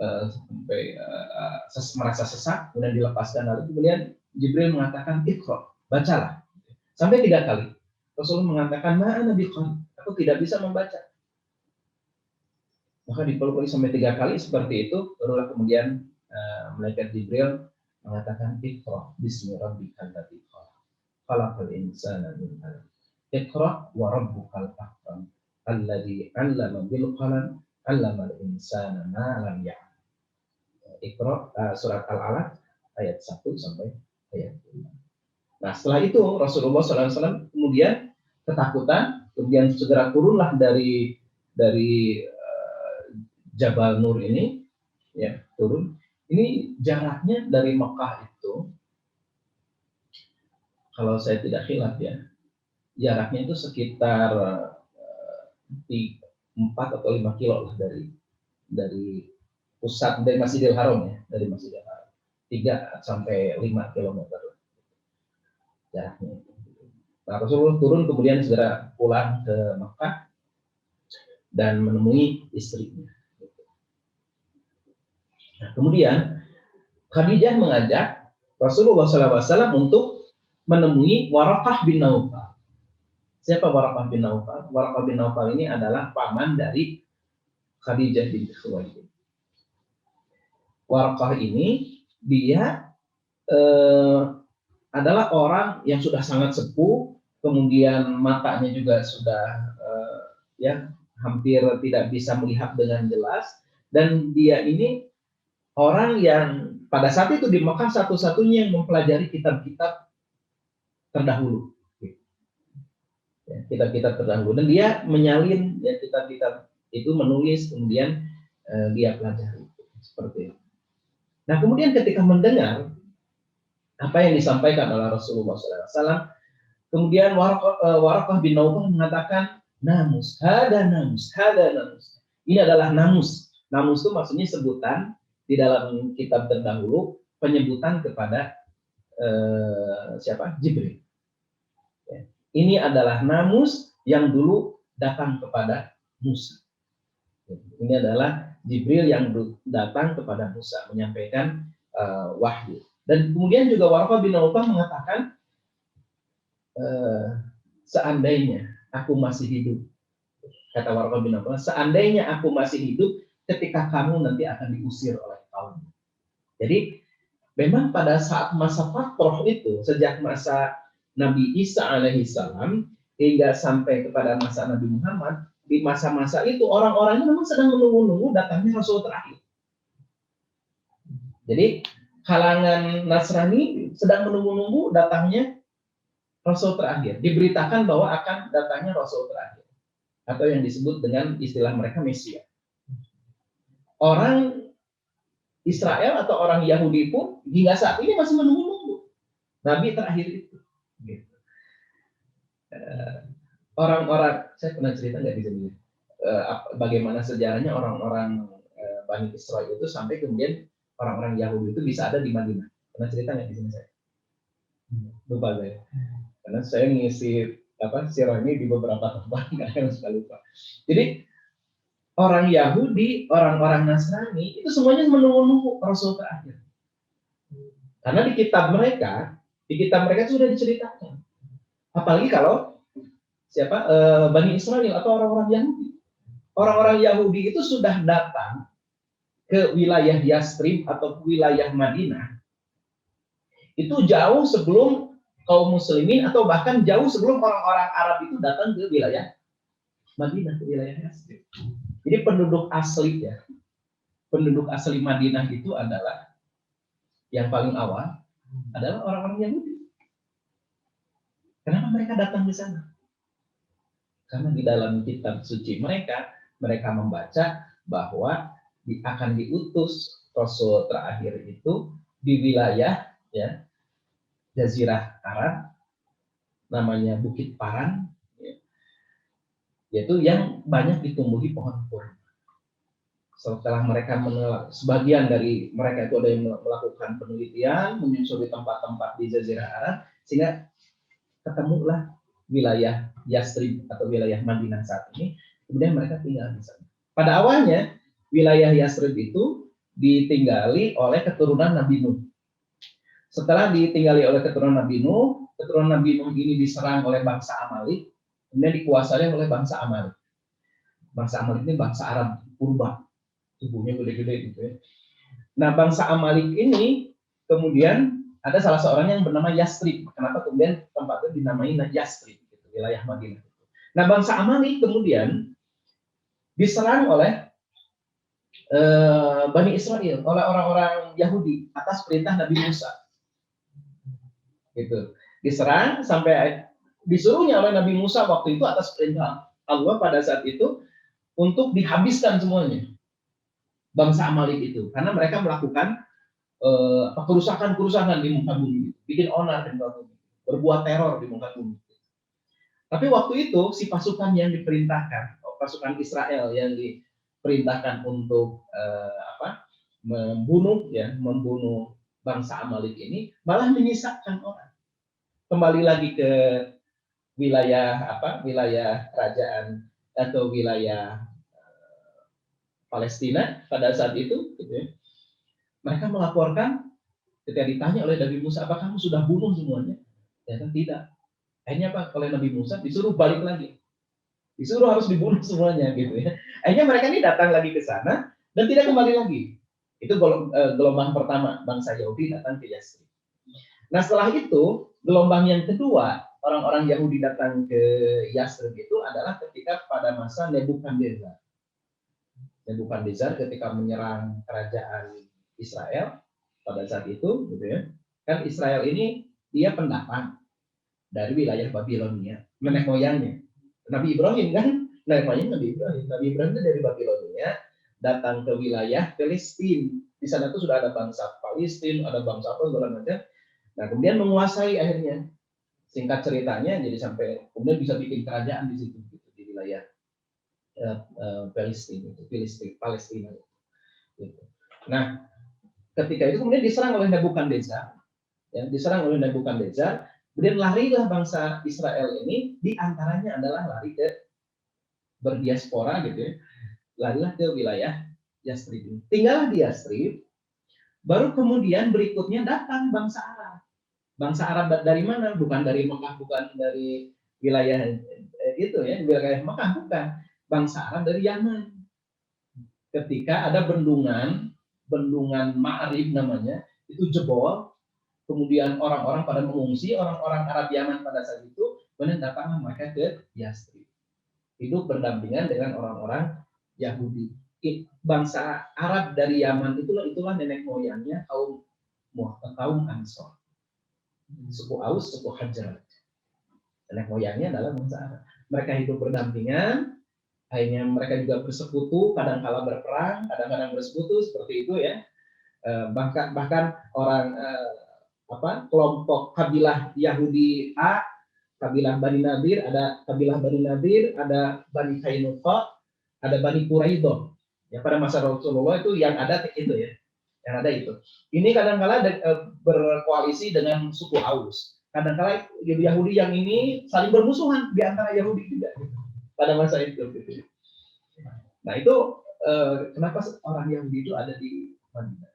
sampai merasa sesak, kemudian dilepaskan. Lalu kemudian Jibril mengatakan, Iqra, bacalah. Sampai 3 kali. Rasulullah mengatakan, ma'ana biqari. Aku tidak bisa membaca. Maka dipeluk sampai 3 kali seperti itu, barulah kemudian malaikat Jibril mengatakan, Iqra bismi rabbikal ladzi khalaq. Khalaqal insana min 'alaq. Iqra wa rabbukal akram. Alladzi 'allama bil qalam 'allamal insana ma lam ya'lam. Iqra surat Al-Alaq ayat 1 sampai ayat 5. Nah, setelah itu Rasulullah SAW kemudian ketakutan, kemudian segera turunlah dari Jabal Nur ini, ya, turun. Ini jaraknya dari Mekah itu, kalau saya tidak khilaf ya, jaraknya itu sekitar 4 atau 5 kilo lah dari pusat, dari Masjidil Haram ya, dari Masjidil Haram 3 sampai 5 kilometer jaraknya. Nah, Rasulullah turun kemudian segera pulang ke Mekah dan menemui istrinya. Nah, kemudian Khadijah mengajak Rasulullah SAW untuk menemui Waraqah bin Naufal. Siapa Waraqah bin Naufal? Waraqah bin Naufal ini adalah paman dari Khadijah binti Khuwailid. Waraqah ini dia adalah orang yang sudah sangat sepuh, kemudian matanya juga sudah ya hampir tidak bisa melihat dengan jelas, dan dia ini orang yang pada saat itu di Mekah satu-satunya yang mempelajari kitab-kitab terdahulu, ya, kitab-kitab terdahulu, dan dia menyalin ya kitab-kitab itu, menulis, kemudian dia pelajari seperti itu. Nah, kemudian ketika mendengar apa yang disampaikan oleh Rasulullah SAW, kemudian Waraqah bin Naufal mengatakan, namus, hada namus, hada namus. Ini adalah namus. Namus itu maksudnya sebutan di dalam kitab terdahulu, penyebutan kepada siapa? Jibril. Ini adalah namus yang dulu datang kepada Musa. Ini adalah Jibril yang datang kepada Musa menyampaikan wahyu. Dan kemudian juga Warqah bin Nawfal mengatakan, seandainya aku masih hidup, kata Warqah bin Nawfal, seandainya aku masih hidup ketika kamu nanti akan diusir oleh kaum. Jadi memang pada saat masa fatrah itu, sejak masa Nabi Isa alaihissalam hingga sampai kepada masa Nabi Muhammad, di masa-masa itu orang-orang memang sedang menunggu-nunggu datangnya Rasul terakhir. Jadi kalangan Nasrani sedang menunggu-nunggu datangnya Rasul terakhir. Diberitakan bahwa akan datangnya Rasul terakhir, atau yang disebut dengan istilah mereka Mesias. Orang Israel atau orang Yahudi pun hingga saat ini masih menunggu-nunggu Nabi terakhir itu. Gitu. Orang-orang, saya pernah cerita nggak di sini, bagaimana sejarahnya orang-orang Bani Israel itu sampai kemudian orang-orang Yahudi itu bisa ada di Madinah. Pernah cerita nggak di sini saya? Lupa saya. Karena saya ngisi sirah ini di beberapa tempat, nggak akan suka lupa. Jadi orang Yahudi, orang-orang Nasrani itu semuanya menunggu-nunggu Rasul terakhir. Karena di kitab mereka itu sudah diceritakan. Apalagi kalau Bani Israel atau orang-orang Yahudi. Orang-orang Yahudi itu sudah datang ke wilayah Yastrib atau wilayah Madinah itu jauh sebelum kaum muslimin atau bahkan jauh sebelum orang-orang Arab itu datang ke wilayah Madinah, ke wilayah Yastrib. Jadi penduduk asli Madinah itu adalah yang paling awal adalah orang-orang Yahudi. Kenapa mereka datang di sana? Karena di dalam kitab suci mereka membaca bahwa akan diutus Rasul terakhir itu di wilayah Jazirah Arab, namanya Bukit Paran, yaitu yang banyak ditumbuhi pohon kurma. Setelah mereka sebagian dari mereka itu ada yang melakukan penelitian, menyusuri tempat-tempat di Jazirah Arab, sehingga ketemulah wilayah Yastrib atau wilayah Madinah saat ini. Kemudian mereka tinggal di sana. Pada awalnya wilayah Yastrib itu ditinggali oleh keturunan Nabi Nuh. Setelah ditinggali oleh keturunan Nabi Nuh ini diserang oleh bangsa Amalik, kemudian dikuasai oleh bangsa Amalik. Bangsa Amalik ini bangsa Arab purba, tubuhnya gede-gede gitu ya. Nah, bangsa Amalik ini kemudian ada salah seorang yang bernama Yastrib. Kenapa kemudian tempat itu dinamai Yastrib, gitu, wilayah Madinah. Nah, bangsa Amalik kemudian diserang oleh Bani Israel, oleh orang-orang Yahudi atas perintah Nabi Musa. Gitu. Diserang sampai disuruhnya oleh Nabi Musa waktu itu atas perintah Allah pada saat itu untuk dihabiskan semuanya bangsa Amalik itu, karena mereka melakukan kerusakan-kerusakan di muka bumi, bikin onar di muka bumi, berbuat teror di muka bumi. Tapi waktu itu si pasukan yang diperintahkan, pasukan Israel yang diperintahkan untuk membunuh bangsa Amalik ini, malah menyisakan orang. Kembali lagi ke wilayah kerajaan atau wilayah Palestina pada saat itu, gitu ya. Mereka melaporkan ketika ditanya oleh Nabi Musa, apakah kamu sudah bunuh semuanya? Ternyata tidak. Akhirnya oleh Nabi Musa disuruh balik lagi, disuruh harus dibunuh semuanya, gitu ya. Akhirnya mereka ini datang lagi ke sana dan tidak kembali lagi. Itu gelombang pertama, bangsa Yahudi datang ke Yastrib. Nah, setelah itu gelombang yang kedua orang-orang Yahudi datang ke Yastrib itu adalah ketika pada masa Nebukadnezar. Nebukadnezar ketika menyerang kerajaan Israel pada saat itu, gitu ya. Kan Israel ini dia pendatang dari wilayah Babilonia, nenek moyangnya. Nabi Ibrahim kan, nenek moyangnya Nabi Ibrahim. Nabi Ibrahim itu dari Babilonia datang ke wilayah Palestina. Di sana tuh sudah ada bangsa Palestina, ada bangsa apa segala macam. Nah, kemudian menguasai akhirnya. Singkat ceritanya, jadi sampai kemudian bisa bikin kerajaan di situ, gitu, di wilayah Palestina. Gitu. Nah, ketika itu kemudian diserang oleh Nebukadnezar, kemudian larilah bangsa Israel ini, diantaranya adalah lari ke berdiaspora, gitu ya, larilah ke wilayah Yastrib. Tinggallah di Yastrib, baru kemudian berikutnya datang bangsa Arab. Bangsa Arab dari mana? Bukan dari Mekah, bukan dari wilayah itu ya, wilayah Mekah, bukan. Bangsa Arab dari Yaman. Ketika ada bendungan Ma'rib namanya, itu jebol, kemudian orang-orang pada mengungsi, orang-orang Arab Yaman pada saat itu, kemudian datanglah mereka ke Yastrib. Hidup berdampingan dengan orang-orang Yahudi. Bangsa Arab dari Yaman itulah nenek moyangnya kaum Ansor. Suku Aus, suku Hajar. Nenek moyangnya adalah bangsa Arab. Mereka hidup berdampingan, akhirnya mereka juga bersekutu, kadang-kala berperang, kadang-kadang bersekutu seperti itu ya. Bahkan orang kelompok kabilah Yahudi A, kabilah Bani Nadir, ada kabilah Bani Nadir, ada Bani Kainuqa, ada Bani Quraidah. Ya, pada masa Rasulullah itu yang ada itu ya. Yang ada itu. Ini kadang-kala berkoalisi dengan suku Aus. Kadang-kala Yahudi yang ini saling bermusuhan di antara Yahudi juga pada masa itu. Nah itu kenapa orang Yahudi itu ada di Madinah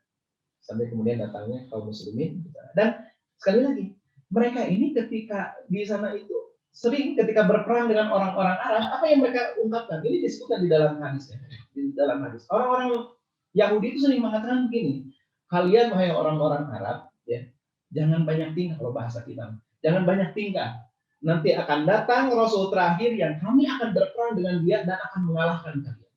sampai kemudian datangnya kaum muslimin. Dan sekali lagi mereka ini ketika di sana itu sering ketika berperang dengan orang-orang Arab, apa yang mereka ungkapkan? Ini disebutkan di dalam hadis ya. Di dalam hadis orang-orang Yahudi itu sering mengatakan begini, kalian wahai orang-orang Arab ya, jangan banyak tingkah, kalau bahasa kita, jangan banyak tingkah. Nanti akan datang Rasul terakhir yang kami akan berperang dengan dia dan akan mengalahkan kalian.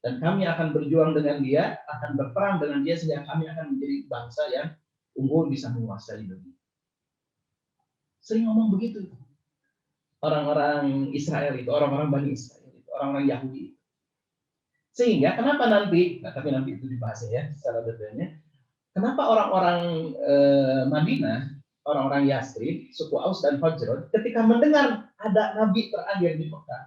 Dan kami akan berjuang dengan dia, akan berperang dengan dia sehingga kami akan menjadi bangsa yang unggul bisa menguasai dunia. Sering ngomong begitu. Orang-orang Israel itu, orang-orang Bani Israel itu, orang-orang Yahudi. Sehingga kenapa nanti, tapi nanti itu dibahas ya secara detailnya, kenapa orang-orang Madinah, orang-orang Yastrib, suku Aus dan Khazraj, ketika mendengar ada nabi terakhir di Mekah,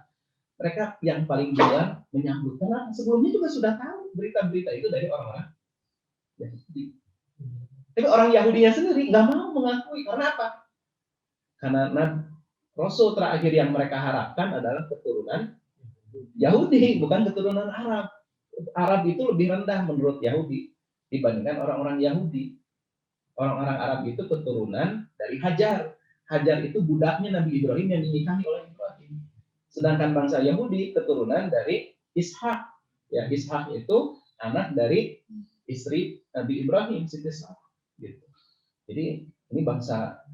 mereka yang paling duluan menyambut. Karena sebelumnya juga sudah tahu berita-berita itu dari orang-orang Yahudi. Tapi orang Yahudinya sendiri nggak mau mengakui. Karena apa? Karena Rasul terakhir yang mereka harapkan adalah keturunan Yahudi, bukan keturunan Arab. Arab itu lebih rendah menurut Yahudi dibandingkan orang-orang Yahudi. Orang-orang Arab itu keturunan dari Hajar. Hajar itu budaknya Nabi Ibrahim yang dinikahi oleh Ibrahim. Sedangkan bangsa Yahudi keturunan dari Ishak. Ya, Ishak itu anak dari istri Nabi Ibrahim, Siti Sarah. Gitu. Jadi ini bangsa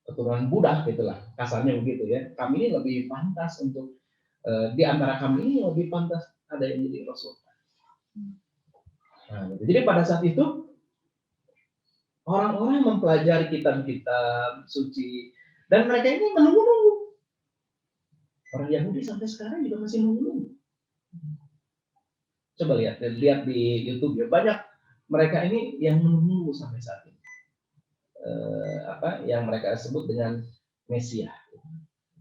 keturunan budak gitulah, kasarnya begitu ya. Kami ini lebih pantas untuk di antara kami ini lebih pantas ada yang jadi Rasul. Nah, jadi pada saat itu orang-orang mempelajari kitab-kitab suci dan mereka ini menunggu-nunggu. Orang Yahudi sampai sekarang juga masih menunggu. Coba lihat di YouTube ya, banyak mereka ini yang menunggu sampai saat ini. Yang mereka sebut dengan Mesias.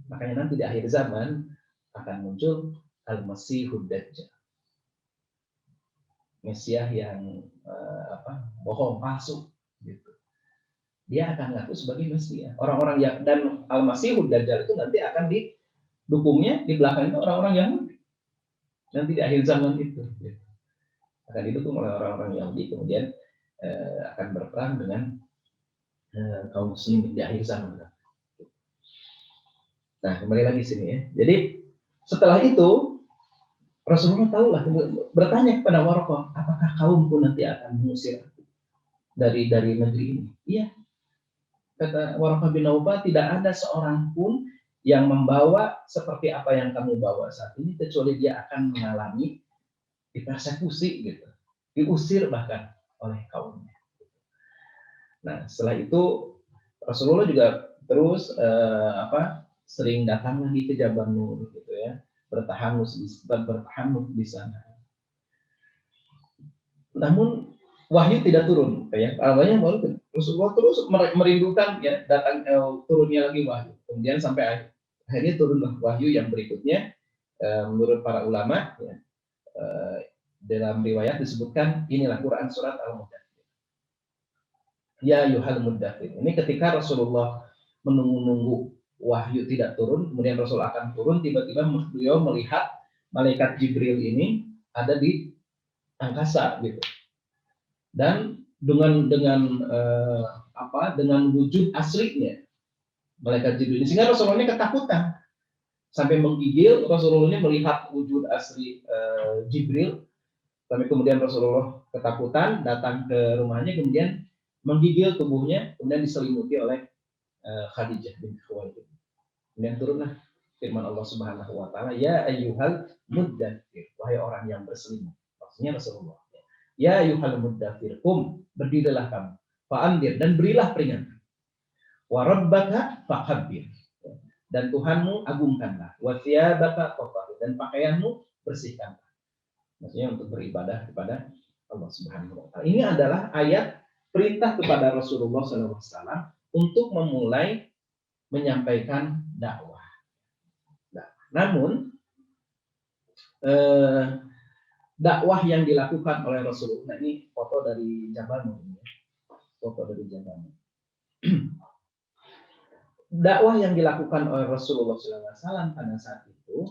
Makanya nanti di akhir zaman akan muncul Al-Masihud Dajjal. Mesias yang bohong, palsu gitu. Dia akan ngaku sebagai Mesias. Orang-orang yang dan Al-Masihud Dajjal itu nanti akan didukungnya di belakang itu orang-orang Yahudi. Nanti di akhir zaman itu gitu. Akan didukung oleh orang-orang Yahudi, kemudian akan berperang dengan kaum muslimin di akhir zaman. Nah, kembali lagi sini ya. Jadi setelah itu Rasulullah tahulah bertanya kepada Warqah, apakah kaumku nanti akan mengusir dari negeri ini? Iya. Kata Warqah bin Naufal, tidak ada seorang pun yang membawa seperti apa yang kamu bawa saat ini kecuali dia akan mengalami dipersekusi gitu, diusir bahkan oleh kaumnya. Nah, setelah itu Rasulullah juga terus sering datang lagi ke Jabal Nur gitu ya, bertahanus di sana. Namun wahyu tidak turun, kayak awalnya Rasulullah terus merindukan ya datang turunnya lagi wahyu. Kemudian sampai akhirnya turunlah wahyu yang berikutnya menurut para ulama ya, dalam riwayat disebutkan inilah Quran surat Al-Mudaththir. Ya yuhal mudaththir. Ini ketika Rasulullah menunggu-nunggu wahyu tidak turun, kemudian Rasul akan turun, tiba-tiba beliau melihat malaikat Jibril ini ada di angkasa gitu. Dan dengan wujud aslinya malaikat Jibril ini, sehingga Rasulullah ini ketakutan sampai menggigil. Rasulullah ini melihat wujud asli Jibril, sampai kemudian Rasulullah ketakutan datang ke rumahnya, kemudian menggigil tubuhnya, kemudian diselimuti oleh Khadijah bin Khuwailid. Kemudian turunlah firman Allah Subhanahu wa taala, ya ayyuhal muddatsir, wahai orang yang berselimut. Maksudnya Rasulullah. Ya ayyuhal muddatsir, berdirilah kamu, fa'andir, dan berilah peringatan. Wa rabbaka fakabbir, dan Tuhanmu agungkanlah. Wa thiyabaka fatahhir, dan pakaianmu bersihkanlah. Maksudnya untuk beribadah kepada Allah Subhanahu wa taala. Ini adalah ayat perintah kepada Rasulullah SAW untuk memulai menyampaikan dakwah. Nah, namun dakwah yang dilakukan oleh Rasulullah, ini foto dari Jabal Nur, foto dari Jabal Nur. Dakwah yang dilakukan oleh Rasulullah SAW pada saat itu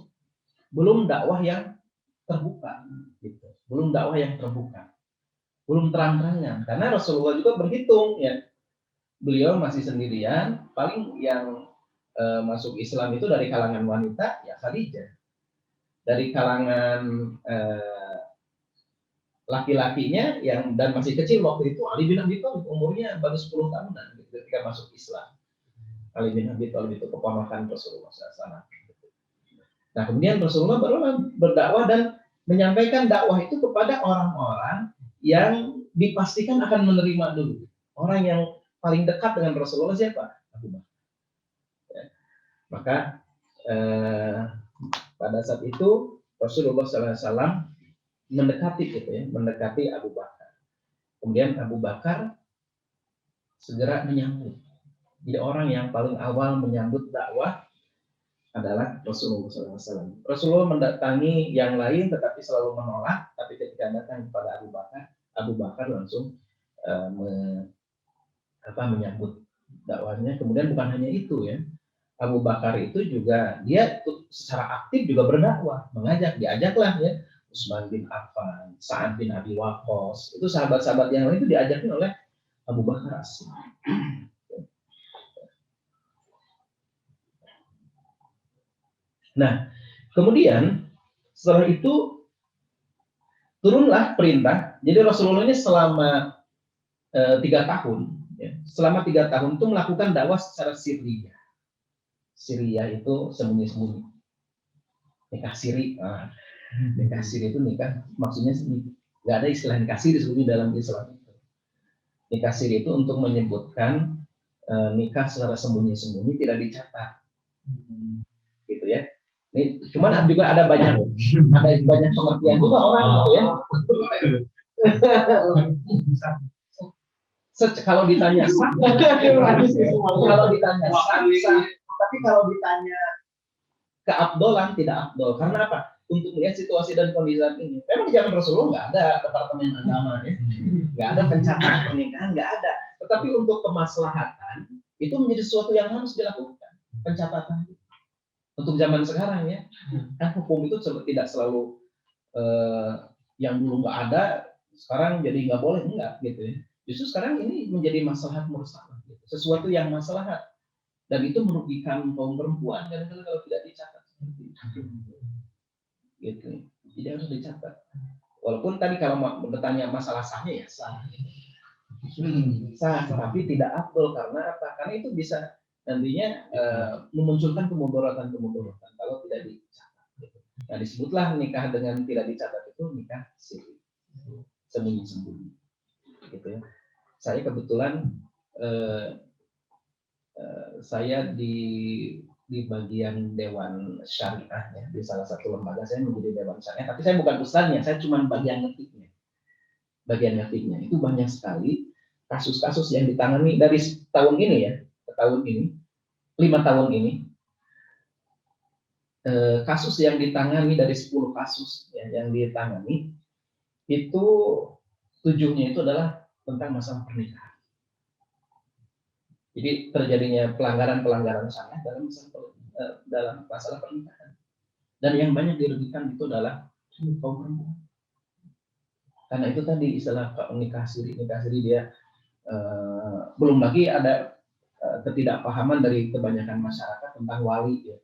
belum dakwah yang terbuka, gitu. Belum dakwah yang terbuka, belum terang-terangan, karena Rasulullah juga berhitung ya, beliau masih sendirian, paling yang masuk Islam itu dari kalangan wanita ya Khadijah, dari kalangan laki-lakinya yang dan masih kecil waktu itu Ali bin Abi Thalib, umurnya baru 10 tahunan ketika masuk Islam. Ali bin Abi Thalib itu keponakan Rasulullah SAW. Nah, kemudian Rasulullah baru berdakwah dan menyampaikan dakwah itu kepada orang-orang yang dipastikan akan menerima dulu. Orang yang paling dekat dengan Rasulullah siapa? Abu Bakar. Ya. Maka pada saat itu Rasulullah SAW mendekati Abu Bakar. Kemudian Abu Bakar segera menyambut. Jadi orang yang paling awal menyambut dakwah adalah Rasulullah SAW. Rasulullah mendatangi yang lain tetapi selalu menolak. Tapi ketika datang kepada Abu Bakar langsung menyambut dakwahnya. Kemudian bukan hanya itu ya, Abu Bakar itu juga dia secara aktif juga berdakwah, diajaklah ya Utsman bin Affan, Sa'ad bin Abi Waqqas, itu sahabat-sahabat yang lain itu diajakin oleh Abu Bakar As-Siddiq. Nah, kemudian setelah itu turunlah perintah. Jadi Rasulullah ini selama 3 tahun, ya, selama 3 tahun itu melakukan dakwah secara sirriyah. Sirriyah itu sembunyi-sembunyi. Nikah siri. Nikah siri itu nikah, maksudnya nggak ada istilah nikah siri sebetulnya dalam Islam. Nikah siri itu untuk menyebutkan nikah secara sembunyi-sembunyi, tidak dicatat. Gitu ya. Ini cuman juga ada banyak pengertian juga orang gitu ya. Kalau ditanya sah, tapi kalau ditanya keabdolan tidak abdol. Karena apa? Untuk melihat situasi dan kondisi saat ini. Memang di zaman Rasulullah nggak ada departemen agama ya, nggak ada pencatatan pernikahan, nggak ada. Tetapi untuk kemaslahatan itu menjadi sesuatu yang harus dilakukan, pencatatan. Untuk zaman sekarang ya, kan hukum itu tidak selalu yang dulu nggak ada, sekarang jadi nggak boleh, enggak gitu ya. Justru sekarang ini menjadi maslahat mursal, gitu. Sesuatu yang maslahat, dan itu merugikan kaum perempuan kadang-kadang kalau tidak dicatat seperti itu. Gitu. Jadi harus dicatat. Walaupun tadi kalau mau bertanya masalah sahnya ya sah. Sah, tapi tidak afdol karena apa? Karena itu bisa nantinya memunculkan kemudaratan kalau tidak dicatat. Nah, disebutlah nikah dengan tidak dicatat itu nikah siri, sembunyi-sembunyi. Gitu ya. Saya kebetulan saya di bagian Dewan Syariah ya, di salah satu lembaga saya menjadi Dewan Syariah, tapi saya bukan ustadznya, saya cuma bagian ngetiknya. Itu banyak sekali kasus-kasus yang ditangani dari tahun ini ya, ke tahun ini, 5 tahun ini, kasus yang ditangani dari 10 kasus ya, yang ditangani itu 7-nya itu adalah tentang masalah pernikahan. Jadi terjadinya pelanggaran syariat dalam masalah pernikahan. Dan yang banyak dirugikan itu adalah kaum perempuan. Karena itu tadi istilah nikah siri dia belum lagi ada ketidakpahaman dari kebanyakan masyarakat tentang wali ya.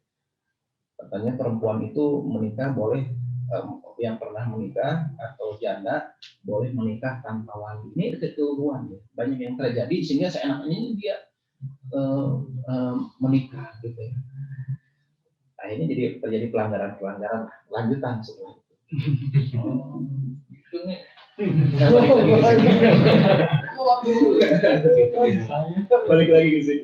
Katanya perempuan itu menikah boleh yang pernah menikah atau janda boleh menikah tanpa wali. Ini kekeliruan ya. Banyak yang terjadi sehingga seenaknya dia menikah gitu ya. Nah, ini jadi terjadi pelanggaran lanjutan sebenarnya. Balik lagi ke sini.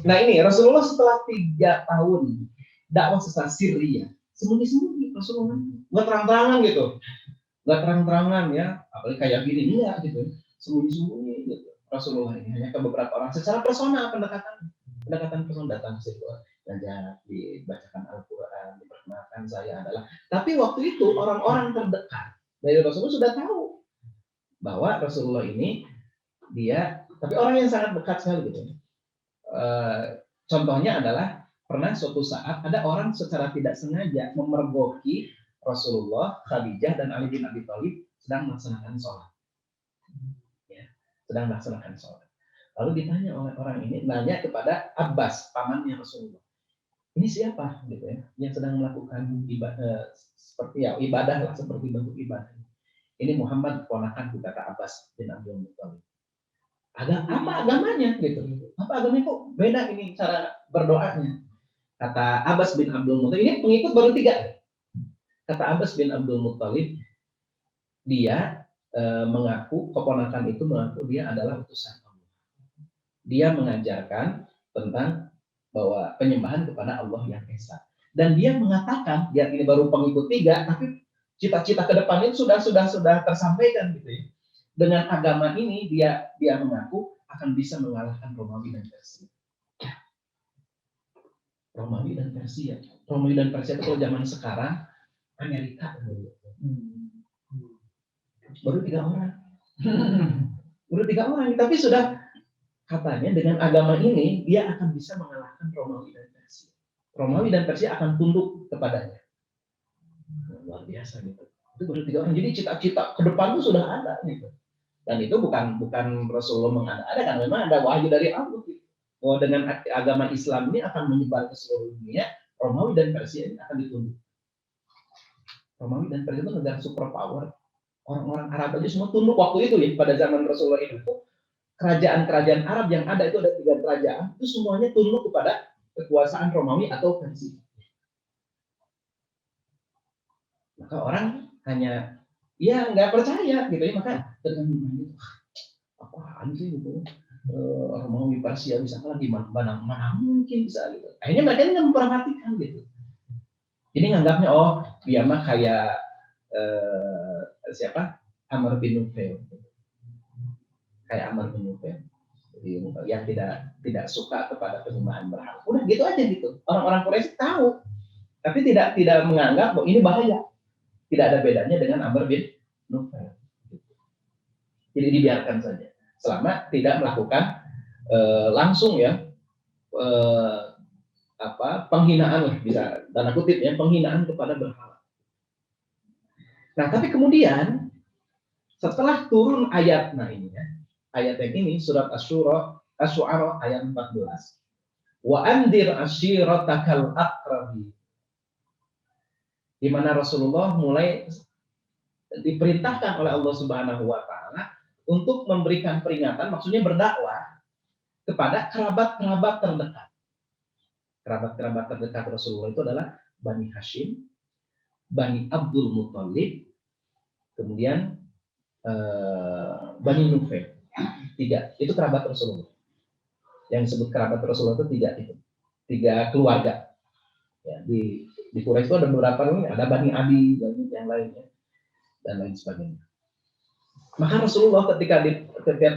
Nah ini Rasulullah setelah 3 tahun dakwah secara sirri ya, sembunyi-sembunyi Rasulullah, nggak terang-terangan gitu, nggak terang-terangan ya, apalagi kayak gini enggak gitu, sembunyi-sembunyi gitu. Rasulullah ini hanya ke beberapa orang secara personal, pendekatan personal, datang ke situ, ngajak dibacakan Al-Quran, diperkenalkan saya adalah. Tapi waktu itu orang-orang terdekat dari Rasulullah sudah tahu bahwa Rasulullah ini dia, tapi orang yang sangat dekat sekali gitu. Contohnya adalah pernah suatu saat ada orang secara tidak sengaja memergoki Rasulullah, Khadijah dan Ali bin Abi Thalib sedang melaksanakan sholat. Ya, sedang melaksanakan sholat. Lalu ditanya oleh orang ini, nanya kepada Abbas, pamannya Rasulullah. Ini siapa gitu ya, yang sedang melakukan ibadah seperti ya ibadah lah, seperti bentuk ibadah. Ini Muhammad ponakan, kata Abbas bin Abdul Muthalib. Apa agamanya gitu? Apa agamanya kok beda ini cara berdoanya? Kata Abbas bin Abdul Muthalib, ini pengikut baru 3. Kata Abbas bin Abdul Muthalib, dia mengaku, keponakan itu mengaku dia adalah utusan Allah. Dia mengajarkan tentang bahwa penyembahan kepada Allah yang esa. Dan dia mengatakan, dia ini baru pengikut 3, tapi cita-cita ke depannya sudah tersampaikan gitu ya. Dengan agama ini dia mengaku akan bisa mengalahkan Romawi dan Persia. Romawi dan Persia itu kalau zaman sekarang Amerika baru 3 orang. Baru 3 orang, tapi sudah katanya dengan agama ini dia akan bisa mengalahkan Romawi dan Persia. Romawi dan Persia akan tunduk kepadanya. Luar biasa gitu. Itu baru 3 orang. Jadi cita-cita ke depan itu sudah ada gitu. Dan itu bukan Rasulullah mengada-ada, kan memang ada wahyu dari Allah gitu. Bahwa dengan agama Islam ini akan menyebar ke seluruh dunia, Romawi dan Persia ini akan ditunduk. Romawi dan Persia itu negara superpower. Orang-orang Arab aja semua tunduk waktu itu ya, pada zaman Rasulullah itu. Kerajaan-kerajaan Arab yang ada itu ada 3 kerajaan, itu semuanya tunduk kepada kekuasaan Romawi atau Persia. Maka orang hanya ya nggak percaya gitu ya, maka tergantung apaan sih gitu. Romawi Persia bisa kalah, mana mungkin bisa gitu. Akhirnya mereka nggak memperhatikan gitu. Jadi nganggapnya dia mah kayak siapa? Amr bin Nufail. Kayak Amr bin Nufail. Yang tidak suka kepada penyembahan berhala. Udah gitu aja gitu. Orang-orang Quraisy tahu, tapi tidak menganggap bahwa ini bahaya. Tidak ada bedanya dengan Amr bin Nufail. Jadi dibiarkan saja. Selama tidak melakukan langsung ya penghinaan lah, bisa tanda kutip ya, penghinaan kepada berhala. Nah, tapi kemudian setelah turun ayat, nah ini ya, ayat yang ini surat Asy-Syu'ara ayat 14. Wa andir ashiratakal aqrabi. Di mana Rasulullah mulai diperintahkan oleh Allah Subhanahu wa taala untuk memberikan peringatan, maksudnya berdakwah kepada kerabat-kerabat terdekat. Kerabat-kerabat terdekat Rasulullah itu adalah Bani Hashim, Bani Abdul Muthalib, kemudian Bani Nufail. 3 itu kerabat Rasulullah. Yang disebut kerabat Rasulullah itu 3 keluarga. Ya, di Quraisy itu ada beberapa, ada Bani Adi dan yang lainnya dan lain sebagainya. Maka Rasulullah ketika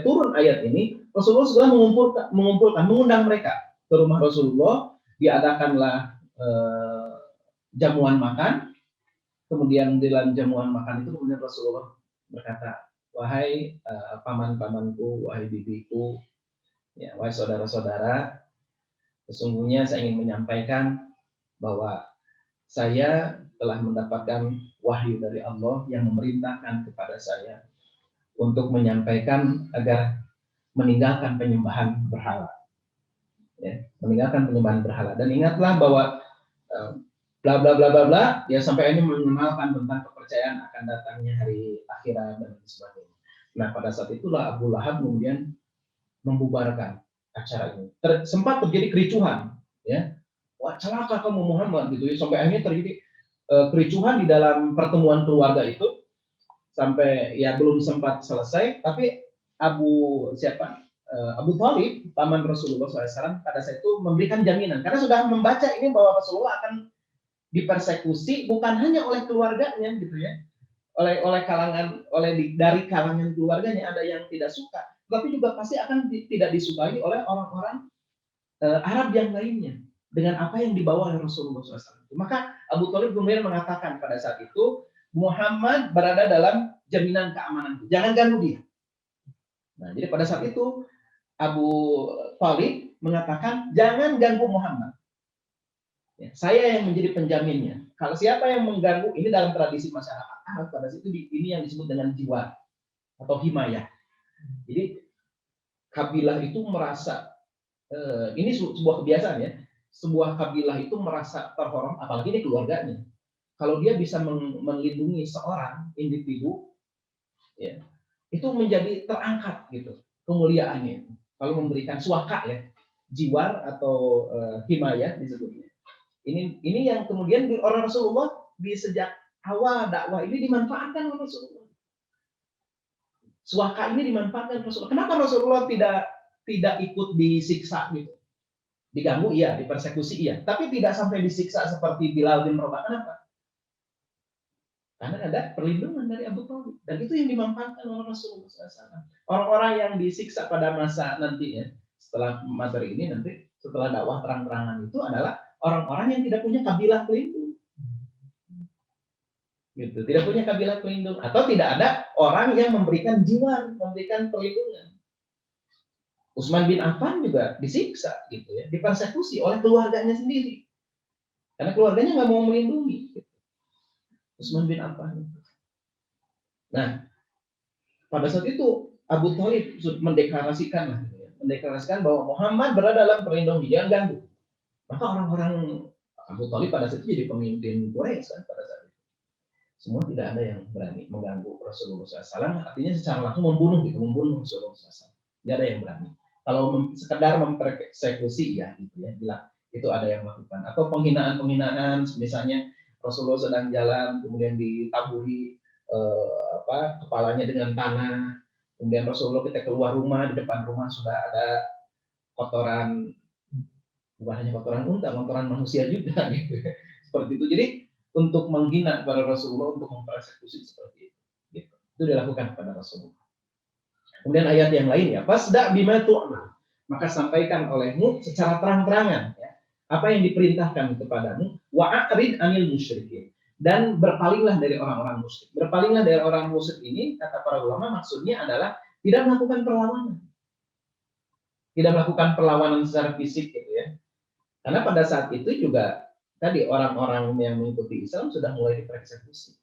turun ayat ini, Rasulullah sudah mengumpulkan, mengundang mereka ke rumah Rasulullah. Diadakanlah jamuan makan. Kemudian di dalam jamuan makan itu kemudian Rasulullah berkata, wahai paman-pamanku, wahai bibiku, ya, wahai saudara-saudara, sesungguhnya saya ingin menyampaikan bahwa saya telah mendapatkan wahyu dari Allah yang memerintahkan kepada saya untuk menyampaikan agar meninggalkan penyembahan berhala. Ya, meninggalkan penyembahan berhala. Dan ingatlah bahwa bla bla bla bla bla, ya sampai ini mengenalkan tentang kepercayaan akan datangnya hari akhirat dan sebagainya. Nah, pada saat itulah Abu Lahab kemudian membubarkan acara ini. Sempat terjadi kericuhan, ya. Wah, celaka kamu Muhammad gitu ya. Sampai akhirnya terjadi kericuhan di dalam pertemuan keluarga itu sampai ya belum sempat selesai, tapi Abu Thalib, paman Rasulullah SAW, pada saat itu memberikan jaminan karena sudah membaca ini bahwa Rasulullah akan dipersekusi bukan hanya oleh keluarganya gitu ya, dari kalangan keluarganya ada yang tidak suka, tapi juga pasti akan tidak disukai oleh orang-orang Arab yang lainnya dengan apa yang dibawa oleh Rasulullah SAW. Maka Abu Thalib kemudian mengatakan pada saat itu, Muhammad berada dalam jaminan keamanan, jangan ganggu dia. Nah, jadi pada saat itu Abu Thalib mengatakan jangan ganggu Muhammad. Ya, saya yang menjadi penjaminnya. Kalau siapa yang mengganggu, ini dalam tradisi masyarakat Arab pada situ ini yang disebut dengan jiwar atau himayah. Jadi kabilah itu merasa ini sebuah kebiasaan ya. Sebuah kabilah itu merasa terhormat, apalagi ini keluarganya. Kalau dia bisa melindungi seorang individu, ya, itu menjadi terangkat gitu kemuliaannya. Kalau memberikan suaka ya, jiwar atau himayah disebutnya. Ini yang kemudian orang Rasulullah di sejak awal dakwah ini dimanfaatkan oleh Rasulullah. Suaka ini dimanfaatkan Rasulullah. Kenapa Rasulullah tidak ikut disiksa gitu? Diganggu iya, dipersekusi iya, tapi tidak sampai disiksa seperti Bilal bin Rabah. Kenapa? Karena ada perlindungan dari Abu Thalib, dan itu yang dimanfaatkan oleh Rasulullah SAW. Orang-orang yang disiksa pada masa nantinya setelah materi ini nanti setelah dakwah terang-terangan itu adalah orang-orang yang tidak punya kabilah pelindung, gitu, tidak punya kabilah pelindung, atau tidak ada orang yang memberikan jiwa, memberikan perlindungan. Utsman bin Affan juga disiksa, gitu ya, dipersekusi oleh keluarganya sendiri, karena keluarganya nggak mau melindungi. Gitu. Utsman bin Affan. Nah, pada saat itu Abu Thalib mendeklarasikan bahwa Muhammad berada dalam perlindungan, jangan ganggu. Maka orang-orang Abu Thalib pada saat itu jadi pemimpin Quraisy kan pada saat itu. Semua tidak ada yang berani mengganggu Rasulullah SAW, artinya secara langsung membunuh Rasulullah SAW. Tidak ada yang berani. Kalau sekedar mempersekusi ya gitu ya, bila itu ada yang melakukan, atau penghinaan, misalnya Rasulullah sedang jalan kemudian ditaburi kepalanya dengan tanah, kemudian Rasulullah kita keluar rumah, di depan rumah sudah ada kotoran, bukan hanya kotoran unta, kotoran manusia juga gitu. Seperti itu. Jadi untuk menghina kepada Rasulullah, untuk mempersekusi seperti itu. Gitu. Itu dilakukan kepada Rasulullah. Kemudian ayat yang lain ya, fasda bima tu'mar, maka sampaikan olehmu secara terang-terangan ya, apa yang diperintahkan kepadamu, wa'arid anil musyrikin, dan berpalinglah dari orang-orang musyrik. Berpalinglah dari orang musyrik ini, kata para ulama, maksudnya adalah tidak melakukan perlawanan. Tidak melakukan perlawanan secara fisik gitu ya. Karena pada saat itu juga tadi orang-orang yang mengikuti Islam sudah mulai dipersekusi.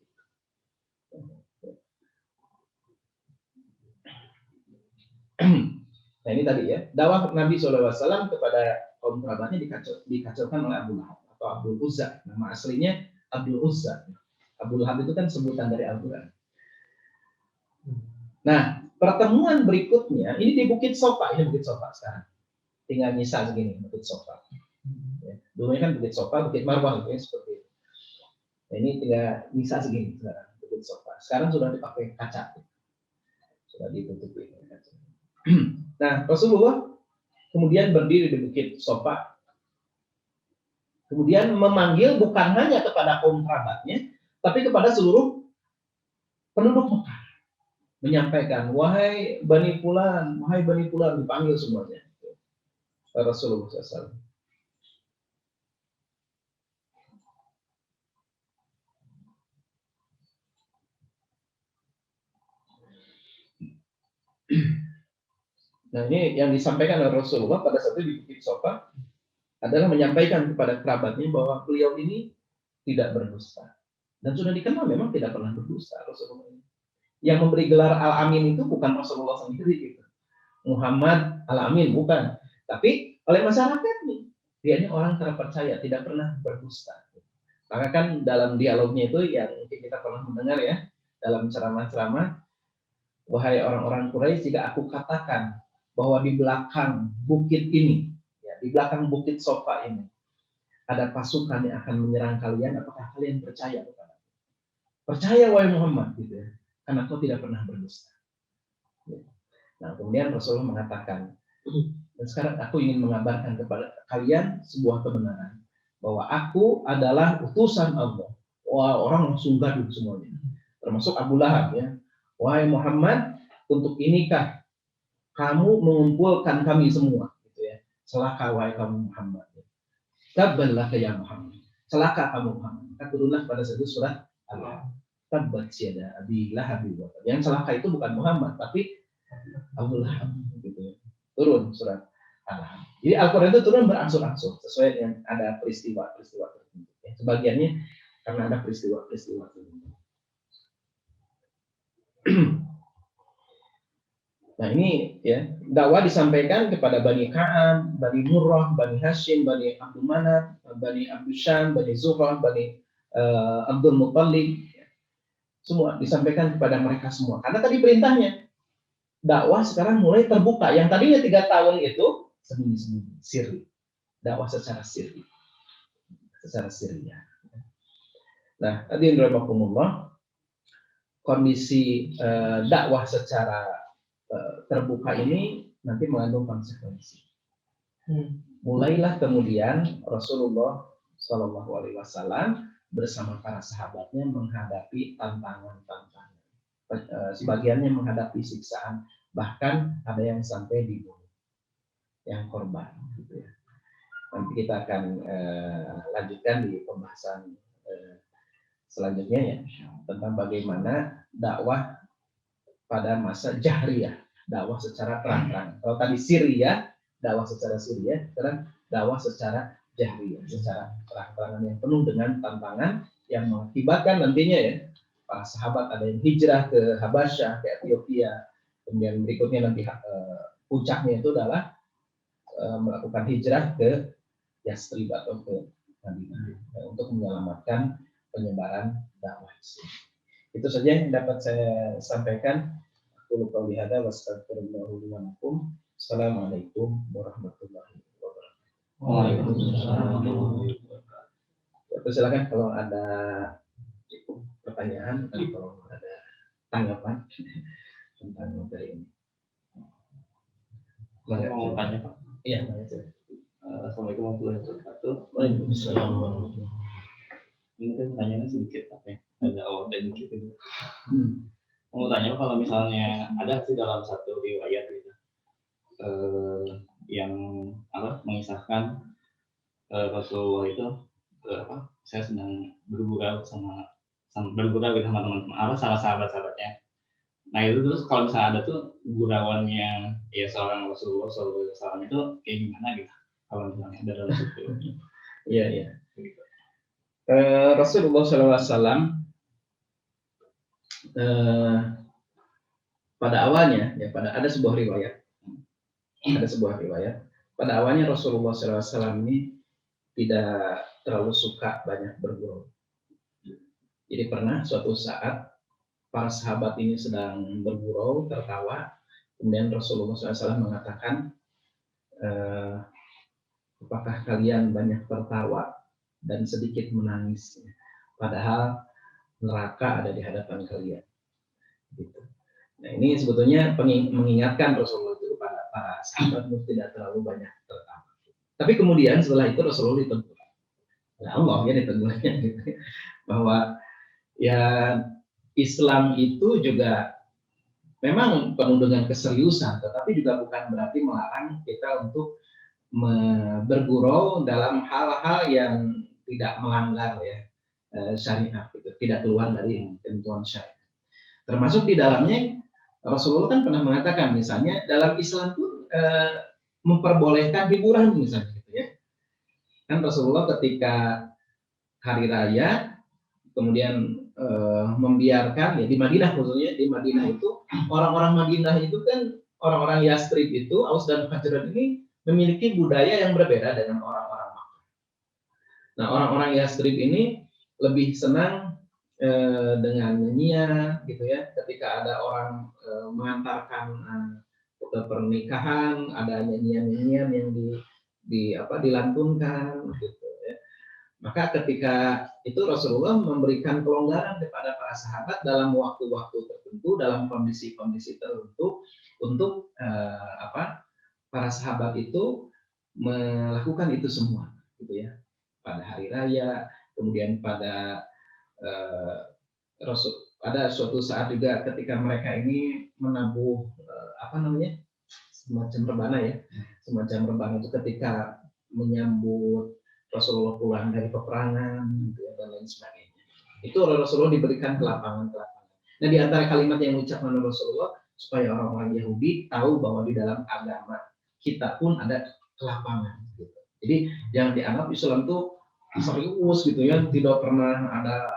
Nah ini tadi ya, dakwah Nabi SAW kepada kaum kerabatnya dikacaukan oleh Abu Lahab atau Abdul Uzza. Nama aslinya Abdul Uzza. Abu Lahab itu kan sebutan dari Al-Quran. Nah, pertemuan berikutnya ini di Bukit Sofa. Ini Bukit Sofa sekarang. Tinggal nyisa segini, Bukit Sofa. Ya, dulunya kan Bukit Sofa, Bukit Marwah gitu ya, seperti itu. Nah, ini tinggal nyisa segini sekarang, Bukit Sofa. Sekarang sudah dipakai kaca. Sudah ditutupi. Nah, Rasulullah kemudian berdiri di Bukit Sofa, kemudian memanggil bukan hanya kepada kaum kerabatnya, tapi kepada seluruh penduduk Mekah, menyampaikan, wahai Bani Fulan, dipanggil semuanya. Rasulullah SAW. Nah ini yang disampaikan oleh Rasulullah pada saat itu di Bukit Sofa adalah menyampaikan kepada kerabatnya bahwa beliau ini tidak berdusta. Dan sudah dikenal memang tidak pernah berdusta Rasulullah ini. Yang memberi gelar Al-Amin itu bukan Rasulullah sendiri gitu. Muhammad Al-Amin bukan, tapi oleh masyarakat nih. Dia ini orang terpercaya, tidak pernah berdusta. Maka kan dalam dialognya itu yang mungkin kita pernah mendengar ya, dalam ceramah-ceramah, wahai orang-orang Quraisy, jika aku katakan bahwa di belakang bukit ini, ya, di belakang bukit Sofa ini, ada pasukan yang akan menyerang kalian, apakah kalian percaya? Percaya wahai Muhammad, gitu ya, karena kau tidak pernah berdusta. Nah, kemudian Rasulullah mengatakan, dan sekarang aku ingin mengabarkan kepada kalian sebuah kebenaran, bahwa aku adalah utusan Allah. Wah, orang langsung gaduh semuanya, termasuk Abu Lahab ya. Wahai Muhammad, untuk inikah kamu mengumpulkan kami semua, gitu ya. Celaka wahai kamu Muhammad. Tabbalaka ya Muhammad. Celaka kamu Muhammad. Maka turunlah pada satu surat Allah. Tabbat yada abi lahab wa tab. Yang celaka itu bukan Muhammad, tapi Abu Lahab, gitu ya. Turun surat Allah. Jadi Al-Quran itu turun berangsur-angsur sesuai dengan ada peristiwa-peristiwa tertentu. Ya. Sebagiannya karena ada peristiwa-peristiwa tertentu. Nah ini ya, dakwah disampaikan kepada Bani Ka'ab, Bani Murrah, Bani Hashim, Bani Abdul Manaf, Bani Abdul Syam, Bani Zuhrah, Bani Abdul Muttalib. Semua disampaikan kepada mereka semua. Karena tadi perintahnya, dakwah sekarang mulai terbuka. Yang tadinya 3 tahun itu sembunyi-sembunyi, sirri. Dakwah secara sirri. Secara sirri ya. Nah, tadi indramakumullah, kondisi dakwah secara terbuka ini nanti mengandung konsekuensi. Mulailah kemudian Rasulullah Shallallahu Alaihi Wasallam bersama para sahabatnya menghadapi tantangan-tantangan. Sebagiannya menghadapi siksaan, bahkan ada yang sampai dibunuh, yang korban. Gitu ya. Nanti kita akan lanjutkan di pembahasan selanjutnya ya, tentang bagaimana dakwah pada masa jahriyah, dakwah secara terang-terangan. Kalau tadi sirriyah, dakwah secara sirriyah, sekarang dakwah secara jahriyah, secara terang-terangan yang penuh dengan tantangan yang mengakibatkan nantinya ya, para sahabat ada yang hijrah ke Habasyah, ke Ethiopia, kemudian berikutnya nanti puncaknya itu adalah melakukan hijrah ke Yastrib atau ke Madinah untuk menyelamatkan penyebaran dakwah Islam. Itu saja yang dapat saya sampaikan. Aku lupa lihada wassalamualaikum warahmatullahi wabarakatuh. Waalaikumsalam. Silakan kalau ada pertanyaan atau ada tanggapan tentang materi ini. Mau tanya Pak? Iya, tanya. Assalamualaikum warahmatullahi wabarakatuh. Waalaikumsalam. Ini kan pertanyaannya sedikit apa ya? Ada awal dan dikit itu. Mau tanya kalau misalnya ada sih dalam satu riwayat gitu, yang mengisahkan Rasulullah itu saya sedang bergurau sama teman-teman salah sahabatnya. Nah itu terus kalau misalnya ada tuh gurauannya ya seorang Rasulullah SAW itu kayak gimana gitu? Kalau misalnya ada dalam situ. Iya. Rasulullah SAW pada awalnya ya, ada sebuah riwayat. Pada awalnya Rasulullah SAW ini tidak terlalu suka banyak bergurau. Jadi pernah suatu saat para sahabat ini sedang bergurau, tertawa, kemudian Rasulullah SAW mengatakan, apakah kalian banyak tertawa dan sedikit menangis, padahal neraka ada di hadapan kalian. Gitu. Nah ini sebetulnya mengingatkan Rasulullah itu kepada para sahabat untuk tidak terlalu banyak tertawa. Tapi kemudian setelah itu Rasulullah ditegur. Allah ya ditegurnya gitu. Bahwa ya Islam itu juga memang penuh dengan keseriusan, tetapi juga bukan berarti melarang kita untuk bergurau dalam hal-hal yang tidak melanggar ya syariat, gitu. Tidak keluar dari ketentuan syariat. Termasuk di dalamnya Rasulullah kan pernah mengatakan misalnya dalam Islam pun memperbolehkan hiburan misalnya gitu ya. Kan Rasulullah ketika hari raya, kemudian membiarkan ya di Madinah, khususnya di Madinah itu orang-orang Madinah itu kan orang-orang Yastrib itu, Aus dan Khazraj ini memiliki budaya yang berbeda dengan orang-orang Makkah. Nah, orang-orang Yastrib ini lebih senang dengan nyanyian gitu ya, ketika ada orang mengantarkan ke pernikahan, ada nyanyian-nyanyian yang dilantunkan gitu ya. Maka ketika itu Rasulullah memberikan kelonggaran kepada para sahabat dalam waktu-waktu tertentu, dalam kondisi-kondisi tertentu untuk para sahabat itu melakukan itu semua, gitu ya. Pada hari raya, kemudian pada ada suatu saat juga ketika mereka ini menabuh semacam rebana ya, semacam rebana itu ketika menyambut Rasulullah pulang dari peperangan gitu ya, dan lain sebagainya. Itu Rasulullah diberikan kelapangan-kelapangan. Nah, di antara kalimat yang diucapkan oleh Rasulullah supaya orang-orang Yahudi tahu bahwa di dalam agama kita pun ada kelapangan gitu. Jadi yang dianggap Islam itu serius gitu ya, tidak pernah ada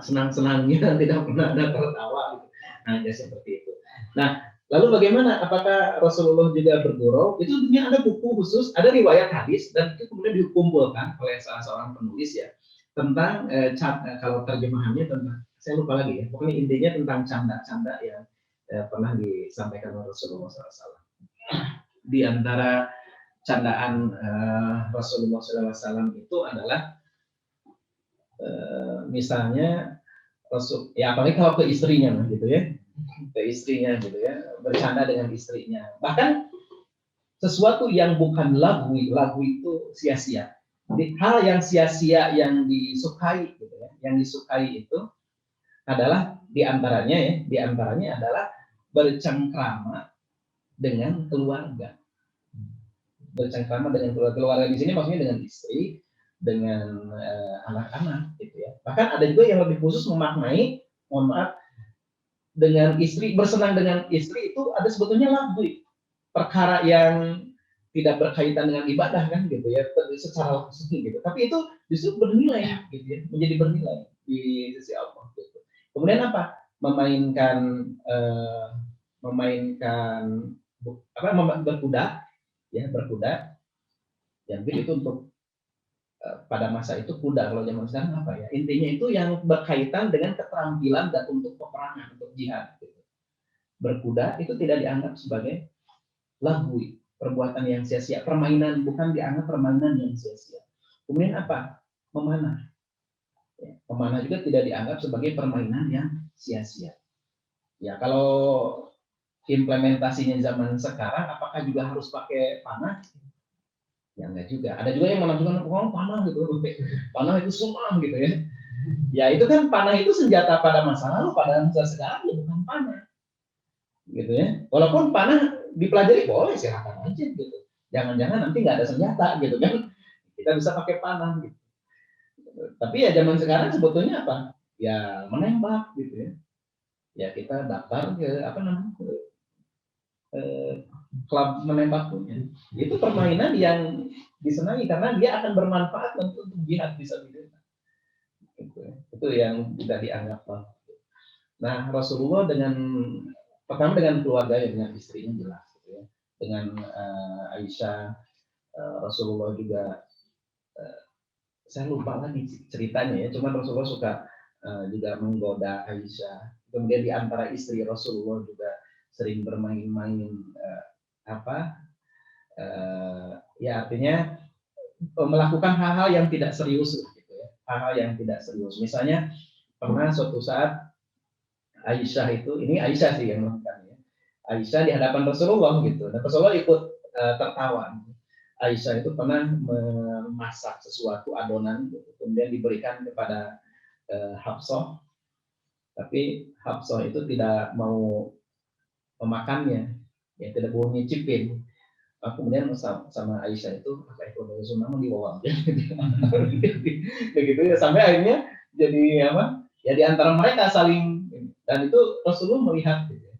senang-senangnya, tidak pernah ada tertawa gitu. Nah, ya seperti itu. Nah, lalu bagaimana? Apakah Rasulullah juga bergurau? Itu tentunya ada buku khusus, ada riwayat hadis, dan itu kemudian dikumpulkan oleh salah seorang penulis ya, tentang kalau terjemahannya tentang, saya lupa lagi ya, pokoknya intinya tentang canda-canda yang pernah disampaikan oleh Rasulullah SAW. Di antara candaan Rasulullah SAW itu adalah misalnya Rasul, ya apalagi kalau ke istrinya gitu ya, ke istrinya gitu ya, bercanda dengan istrinya. Bahkan sesuatu yang bukan lagu itu sia-sia. Jadi hal yang sia-sia yang disukai gitu ya, yang disukai itu adalah diantaranya adalah bercengkrama dengan keluarga. Bercengkrama dengan keluarga di sini maksudnya dengan istri, dengan anak-anak gitu ya. Bahkan ada juga yang lebih khusus memaknai, mohon maaf, dengan istri, bersenang dengan istri itu ada sebetulnya lagu, perkara yang tidak berkaitan dengan ibadah kan gitu ya, secara langsung gitu. Tapi itu justru bernilai gitu ya, menjadi bernilai di sisi Allah gitu. Kemudian apa? Memainkan berkuda ya, berkuda. Yang itu untuk pada masa itu kuda, kalau zaman sekarang apa ya, intinya itu yang berkaitan dengan keterampilan dan untuk peperangan, untuk jihad gitu. Berkuda itu tidak dianggap sebagai lagu, perbuatan yang sia-sia, permainan, bukan dianggap permainan yang sia-sia. Kemudian apa? Memanah ya, memanah juga tidak dianggap sebagai permainan yang sia-sia ya. Kalau implementasinya zaman sekarang, apakah juga harus pakai panah? Ya enggak juga. Ada juga yang menafsirkan panah gitu, panah itu sunnah gitu ya. Ya itu kan panah itu senjata pada masa lalu, pada masa sekarang ya bukan panah, gitu ya. Walaupun panah dipelajari boleh, silakan aja gitu. Jangan-jangan nanti nggak ada senjata gitu kan, kita bisa pakai panah gitu. Tapi ya zaman sekarang sebetulnya apa? Ya menembak gitu ya. Ya kita daftar ke klub menembak punya. Itu permainan yang disenangi karena dia akan bermanfaat untuk jihad fisabilillah. Itu yang tidak dianggap. Nah, Rasulullah pertama dengan keluarganya, dengan istrinya jelas gitu ya. Dengan Aisyah, Rasulullah juga saya lupa lagi ceritanya ya, cuman Rasulullah suka juga menggoda Aisyah. Kemudian di antara istri Rasulullah juga sering bermain-main ya artinya melakukan hal-hal yang tidak serius gitu ya. Hal-hal yang tidak serius. Misalnya pernah suatu saat Aisyah itu, ini Aisyah sih yang melakukannya. Aisyah di hadapan Rasulullah gitu. Dan Rasulullah ikut tertawa. Aisyah itu pernah memasak sesuatu adonan gitu. Kemudian diberikan kepada Hafsah. Tapi Hafsah itu tidak mau memakannya. Ya, tidak mau nyicipin. Kemudian sama Aisyah itu apa itu dari sunnah dibawa begitu ya, sampai akhirnya jadi apa ya, di antara mereka saling, dan itu Rasulullah melihat gitu,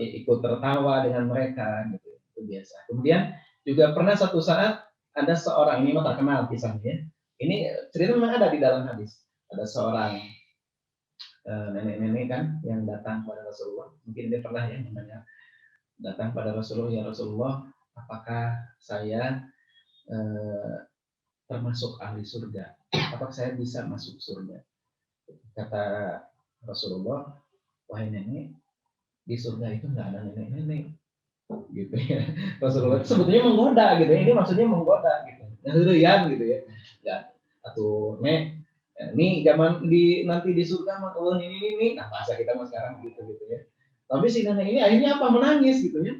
ikut tertawa dengan mereka gitu, itu biasa. Kemudian juga pernah satu saat ada seorang, ini terkenal kisahnya, Ini cerita memang ada di dalam hadis. Ada seorang nenek-nenek kan yang datang pada Rasulullah. Mungkin dia pernah ya namanya datang pada Rasulullah, ya Rasulullah, apakah saya termasuk ahli surga? Apakah saya bisa masuk surga? Kata Rasulullah, wahai nenek, di surga itu nggak ada nenek-nenek, gitu ya. Rasulullah itu sebetulnya menggoda gitu ya. Ini maksudnya menggoda gitu. Ngerian gitu ya. Ya, atau nek, ini zaman nanti di surga mah Allah ini. Nah bahasa kita mah sekarang gitu ya. Tapi si nenek ini akhirnya apa, menangis gitu ya.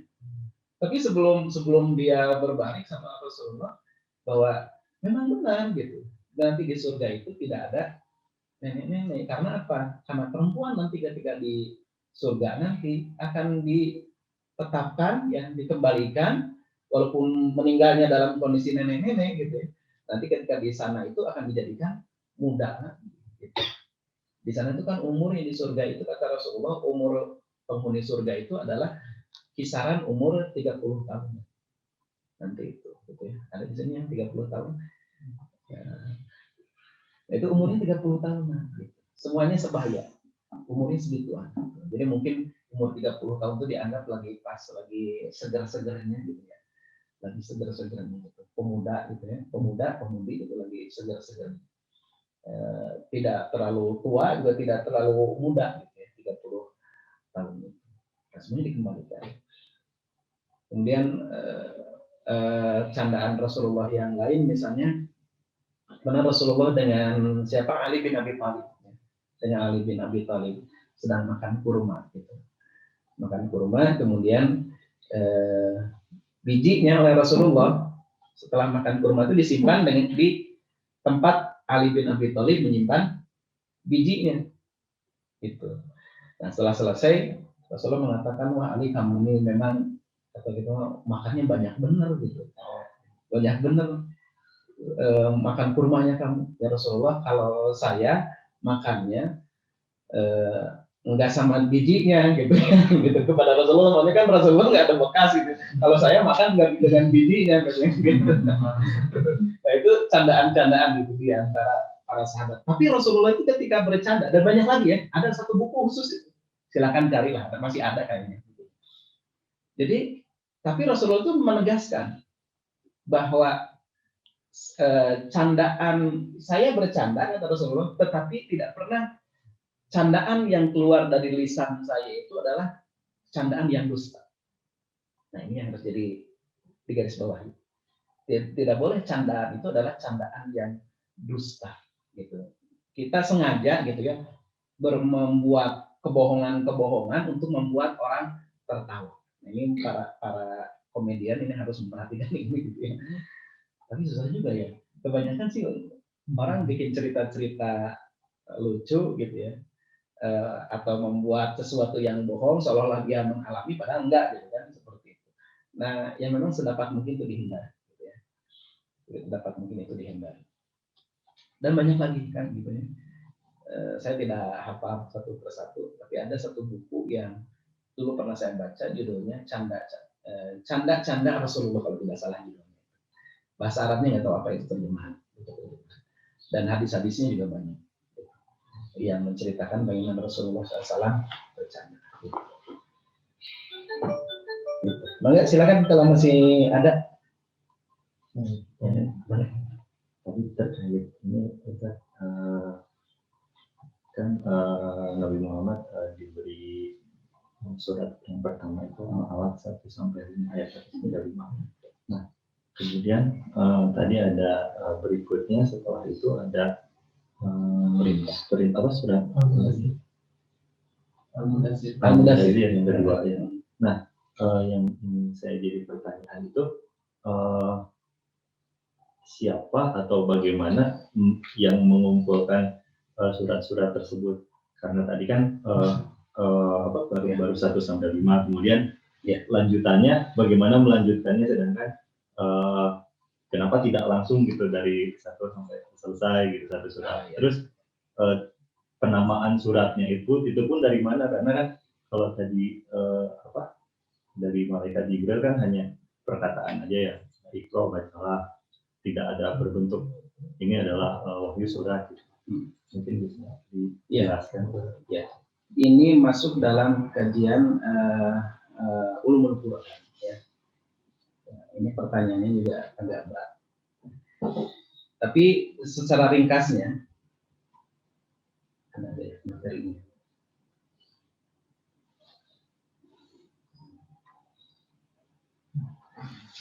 Tapi sebelum dia berbalik sama Rasulullah bahwa memang benar gitu. Nanti di surga itu tidak ada nenek-nenek. Karena apa? Karena perempuan nanti ketika di surga nanti akan ditetapkan, ya, dikembalikan, walaupun meninggalnya dalam kondisi nenek-nenek gitu ya. Nanti ketika di sana itu akan dijadikan muda. Gitu. Di sana itu kan umur yang di surga itu kata Rasulullah, umur penghuni surga itu adalah kisaran umur 30 tahun. Nanti itu gitu ya. Ada di sini yang 30 tahun. Ya. Itu umurnya 30 tahun. Gitu. Semuanya sebaya. Umurnya segituan. Jadi mungkin umur 30 tahun itu dianggap lagi pas, lagi segar-segarnya gitu ya. Lagi segar-segarnya gitu. Pemuda gitu ya. Pemuda, pemudi itu lagi segar-segarnya. Tidak terlalu tua juga tidak terlalu muda gitu ya. 30 tahun itu. Nah, semuanya dikembalikan. Kemudian candaan Rasulullah yang lain misalnya pernah Rasulullah dengan siapa, Ali bin Abi Thalib, dengan Ali bin Abi Thalib sedang makan kurma gitu. Makan kurma, kemudian bijinya oleh Rasulullah setelah makan kurma itu disimpan di tempat Ali bin Abi Thalib menyimpan bijinya gitu. Nah setelah selesai Rasulullah mengatakan, wah Ali, kamu ini memang atau gitu makannya banyak bener gitu, banyak bener makan kurmanya kamu ya Rasulullah. Kalau saya makannya enggak sama bijinya gitu gitu kepada Rasulullah, soalnya kan Rasulullah nggak ada bekas gitu. Kalau saya makan nggak dengan bijinya gitu. Nah itu candaan-candaan gitu di antara para sahabat. Tapi Rasulullah itu ketika bercanda, dan banyak lagi ya, ada satu buku khusus itu, silakan carilah, masih ada kayaknya. Jadi tapi Rasulullah itu menegaskan bahwa candaan, saya bercanda kata Rasulullah, tetapi tidak pernah candaan yang keluar dari lisan saya itu adalah candaan yang dusta. Nah ini yang harus jadi di garis bawah. Tidak boleh candaan itu adalah candaan yang dusta gitu. Kita sengaja gitu ya membuat kebohongan-kebohongan untuk membuat orang tertawa. Nah, ini para komedian ini harus memperhatikan ini gitu ya. Tapi susah juga ya. Kebanyakan sih orang bikin cerita-cerita lucu gitu ya, atau membuat sesuatu yang bohong seolah-olah dia mengalami padahal enggak gitu kan, seperti itu. Nah, yang memang sedapat mungkin itu dihindari gitu ya. Sedapat mungkin itu dihindari. Dan banyak lagi kan gitu ya. Saya tidak hafal satu persatu, tapi ada satu buku yang dulu pernah saya baca, judulnya Canda Rasulullah kalau tidak salah judulnya. Bahasa Arabnya nggak tahu apa itu terjemahan. Dan hadis-hadisnya juga banyak yang menceritakan bagaimana Rasulullah SAW bercanda. Bang, silakan kalau masih ada. Boleh. Tapi terkait ini Ustaz, kan Nabi Muhammad diberi surat yang pertama itu Al-Alaq 1-5 ayat 1-5. Nah, kemudian tadi ada berikutnya setelah itu ada perintah apa surat Al-Mudaththir yang kedua ya. Nah, yang saya jadi pertanyaan itu siapa atau bagaimana yang mengumpulkan surat-surat tersebut? Karena tadi kan baru 1-5, kemudian ya lanjutannya bagaimana melanjutkannya, sedangkan kenapa tidak langsung gitu dari 1 sampai selesai gitu satu surat. Terus penamaan suratnya itu pun dari mana? Karena kan kalau tadi dari malaikat Jibril kan hanya perkataan aja ya, Iqra bacalah, tidak ada berbentuk ini adalah wahyu surat. Mungkin bisa dijelaskan. Ya. Ini masuk dalam kajian ulumul Quran. Ya. Ini pertanyaannya juga agak berat. Tapi secara ringkasnya, ada materinya.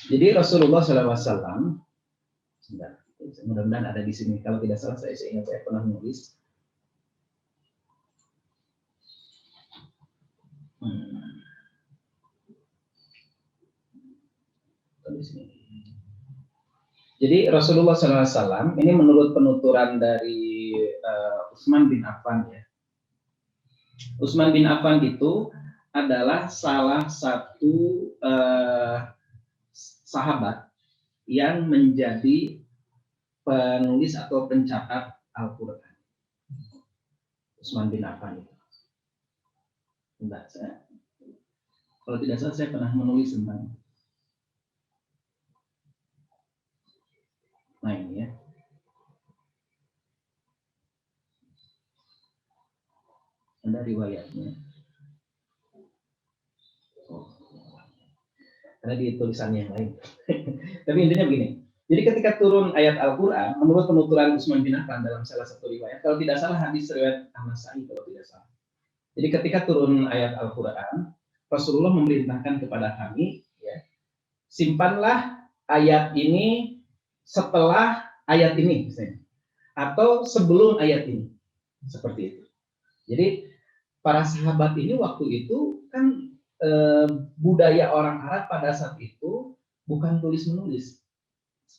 Jadi Rasulullah SAW, mudah-mudahan ada di sini. Kalau tidak salah, saya ingat saya pernah menulis. Jadi Rasulullah SAW ini menurut penuturan dari Utsman bin Affan ya. Utsman bin Affan itu adalah salah satu sahabat yang menjadi penulis atau pencatat Al-Quran. Utsman bin Affan itu. Kalau tidak salah saya pernah menulis tentang. Nah ini ya. Ada riwayatnya. Ada di tulisan yang lain. Tapi intinya begini. Jadi ketika turun ayat Al-Quran, menurut penuturan Utsman bin Affan dalam salah satu riwayat, kalau tidak salah hadis riwayat Ahmad Sa'id kalau tidak salah. Jadi ketika turun ayat Al-Quran, Rasulullah memerintahkan kepada kami, ya, simpanlah ayat ini setelah ayat ini, misalnya, atau sebelum ayat ini, seperti itu. Jadi para sahabat ini waktu itu kan budaya orang Arab pada saat itu bukan tulis menulis.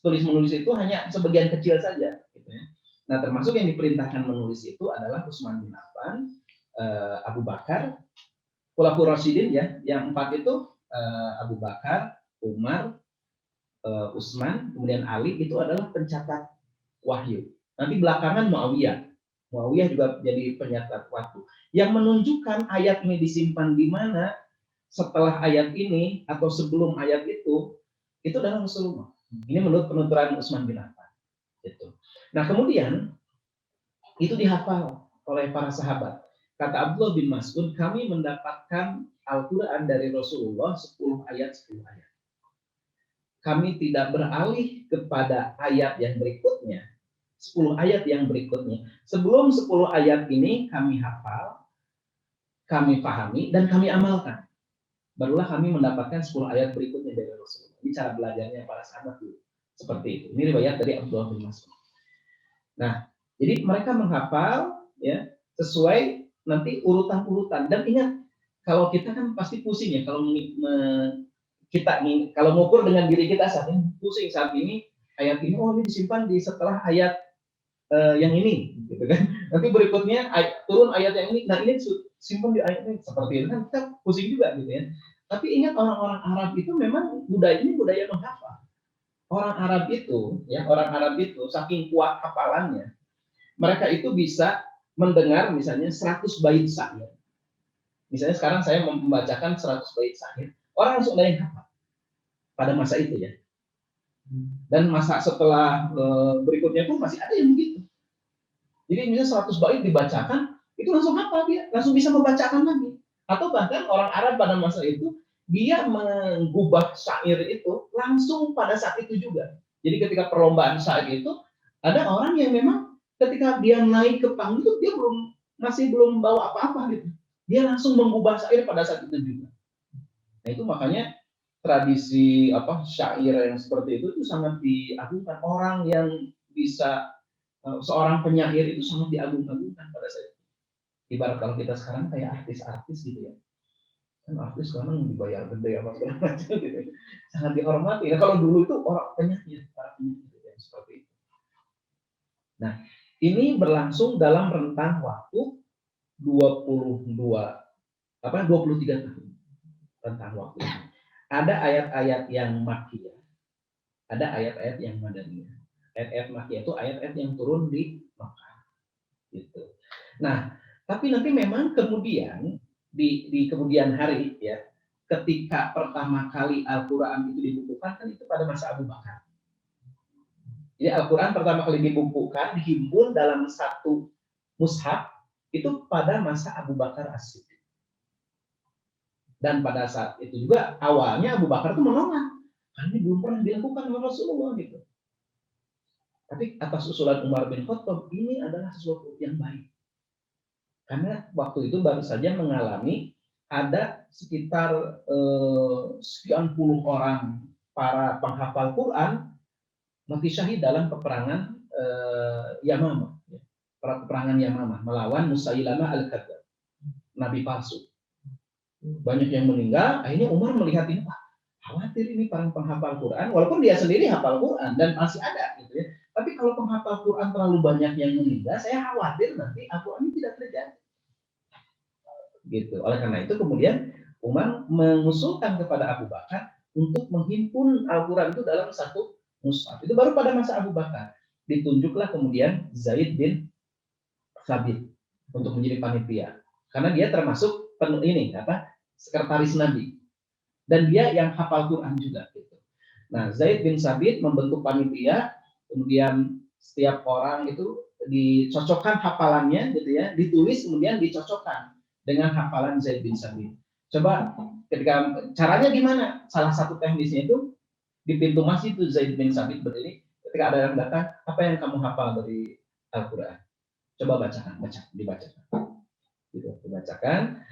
Tulis menulis itu hanya sebagian kecil saja. Gitu ya. Nah termasuk yang diperintahkan menulis itu adalah Utsman bin Affan, Abu Bakar, Khulafaur Rasyidin ya, yang 4 itu Abu Bakar, Umar, Utsman, kemudian Ali itu adalah pencatat wahyu. Nanti belakangan Muawiyah. Muawiyah juga jadi pencatat waktu. Yang menunjukkan ayat ini disimpan di mana setelah ayat ini atau sebelum ayat itu adalah Rasulullah. Ini menurut penuturan Utsman bin Affan. Gitu. Nah kemudian itu dihafal oleh para sahabat. Kata Abdullah bin Mas'ud, kami mendapatkan Al-Quran dari Rasulullah 10 ayat. Kami tidak beralih kepada ayat yang berikutnya, 10 ayat yang berikutnya. Sebelum 10 ayat ini kami hafal, kami pahami, dan kami amalkan. Barulah kami mendapatkan 10 ayat berikutnya dari Rasulullah. Ini cara belajarnya para sahabat dulu. Seperti itu. Ini riwayat dari Abdullah bin Mas'ud. Nah, jadi mereka menghafal ya sesuai nanti urutan-urutan. Dan ingat, kalau kita kan pasti pusing ya kalau kalau mengukur dengan diri kita saat ini, pusing saat ini ayat ini, oh ini disimpan di setelah ayat yang ini, gitu kan? Nanti berikutnya turun ayat yang ini, nah ini simpan di ayat ini, seperti itu kan kita pusing juga, gitu ya. Tapi ingat orang-orang Arab itu memang budaya ini budaya menghafal. Orang Arab itu saking kuat hafalannya, mereka itu bisa mendengar misalnya 100 bait syair. Misalnya sekarang saya membacakan 100 bait syair, orang langsung ada yang hafal pada masa itu ya. Dan masa setelah berikutnya pun masih ada yang begitu. Jadi misalnya 100 bait dibacakan, itu langsung hafal dia, langsung bisa membacakan lagi. Atau bahkan orang Arab pada masa itu, dia mengubah syair itu langsung pada saat itu juga. Jadi ketika perlombaan syair itu, ada orang yang memang ketika dia naik ke panggung, dia masih belum bawa apa-apa gitu. Dia langsung mengubah syair pada saat itu juga. Nah itu makanya tradisi syair yang seperti itu sangat diagungkan. Orang yang bisa seorang penyair itu sangat diagung-agungkan pada saat itu. Ibarat kalau kita sekarang kayak artis-artis gitu ya. Kan artis sekarang dibayar gede apa segala macam gitu. Sangat dihormati. Nah, kalau dulu itu orang penyair, para penyair yang seperti itu. Nah, ini berlangsung dalam rentang waktu 23 tahun. Rentang waktu. Ada ayat-ayat yang makkiyah, ada ayat-ayat yang madaniyah. Ayat-ayat makkiyah itu ayat-ayat yang turun di Makkah. Gitu. Nah, tapi nanti memang kemudian di kemudian hari ya, ketika pertama kali Al-Quran itu dibukukan kan itu pada masa Abu Bakar. Jadi Al-Quran pertama kali dibukukan, dihimpun dalam satu mushaf itu pada masa Abu Bakar As-Siddiq. Dan pada saat itu juga awalnya Abu Bakar itu menolak, karena ini belum pernah dilakukan oleh Rasulullah gitu. Tapi atas usulan Umar bin Khattab, ini adalah sesuatu yang baik. Karena waktu itu baru saja mengalami ada sekitar sekian puluh orang para penghafal Quran mati syahid dalam peperangan Yamamah. Peperangan Yamamah melawan Musailamah al-Kadzdzab, nabi palsu. Banyak yang meninggal, akhirnya Umar melihat ini, khawatir ini para penghafal Quran, walaupun dia sendiri hafal Quran dan masih ada gitu ya. Tapi kalau penghafal Quran terlalu banyak yang meninggal, saya khawatir nanti Al-Quran ini tidak terjadi. Gitu. Oleh karena itu kemudian Umar mengusulkan kepada Abu Bakar untuk menghimpun Al-Quran itu dalam satu mushaf. Itu baru pada masa Abu Bakar. Ditunjuklah kemudian Zaid bin Thabit untuk menjadi panitia. Karena dia termasuk sekretaris Nabi. Dan dia yang hafal Quran juga. Gitu. Nah, Zaid bin Thabit membentuk panitia, kemudian setiap orang itu dicocokkan hafalannya, gitu ya, ditulis kemudian dicocokkan dengan hafalan Zaid bin Thabit. Coba ketika caranya gimana? Salah satu teknisnya itu di pintu masjid itu Zaid bin Thabit berdiri. Ketika ada yang datang, apa yang kamu hafal dari Al-Quran? Coba dibacakan. Gitu, dibacakan.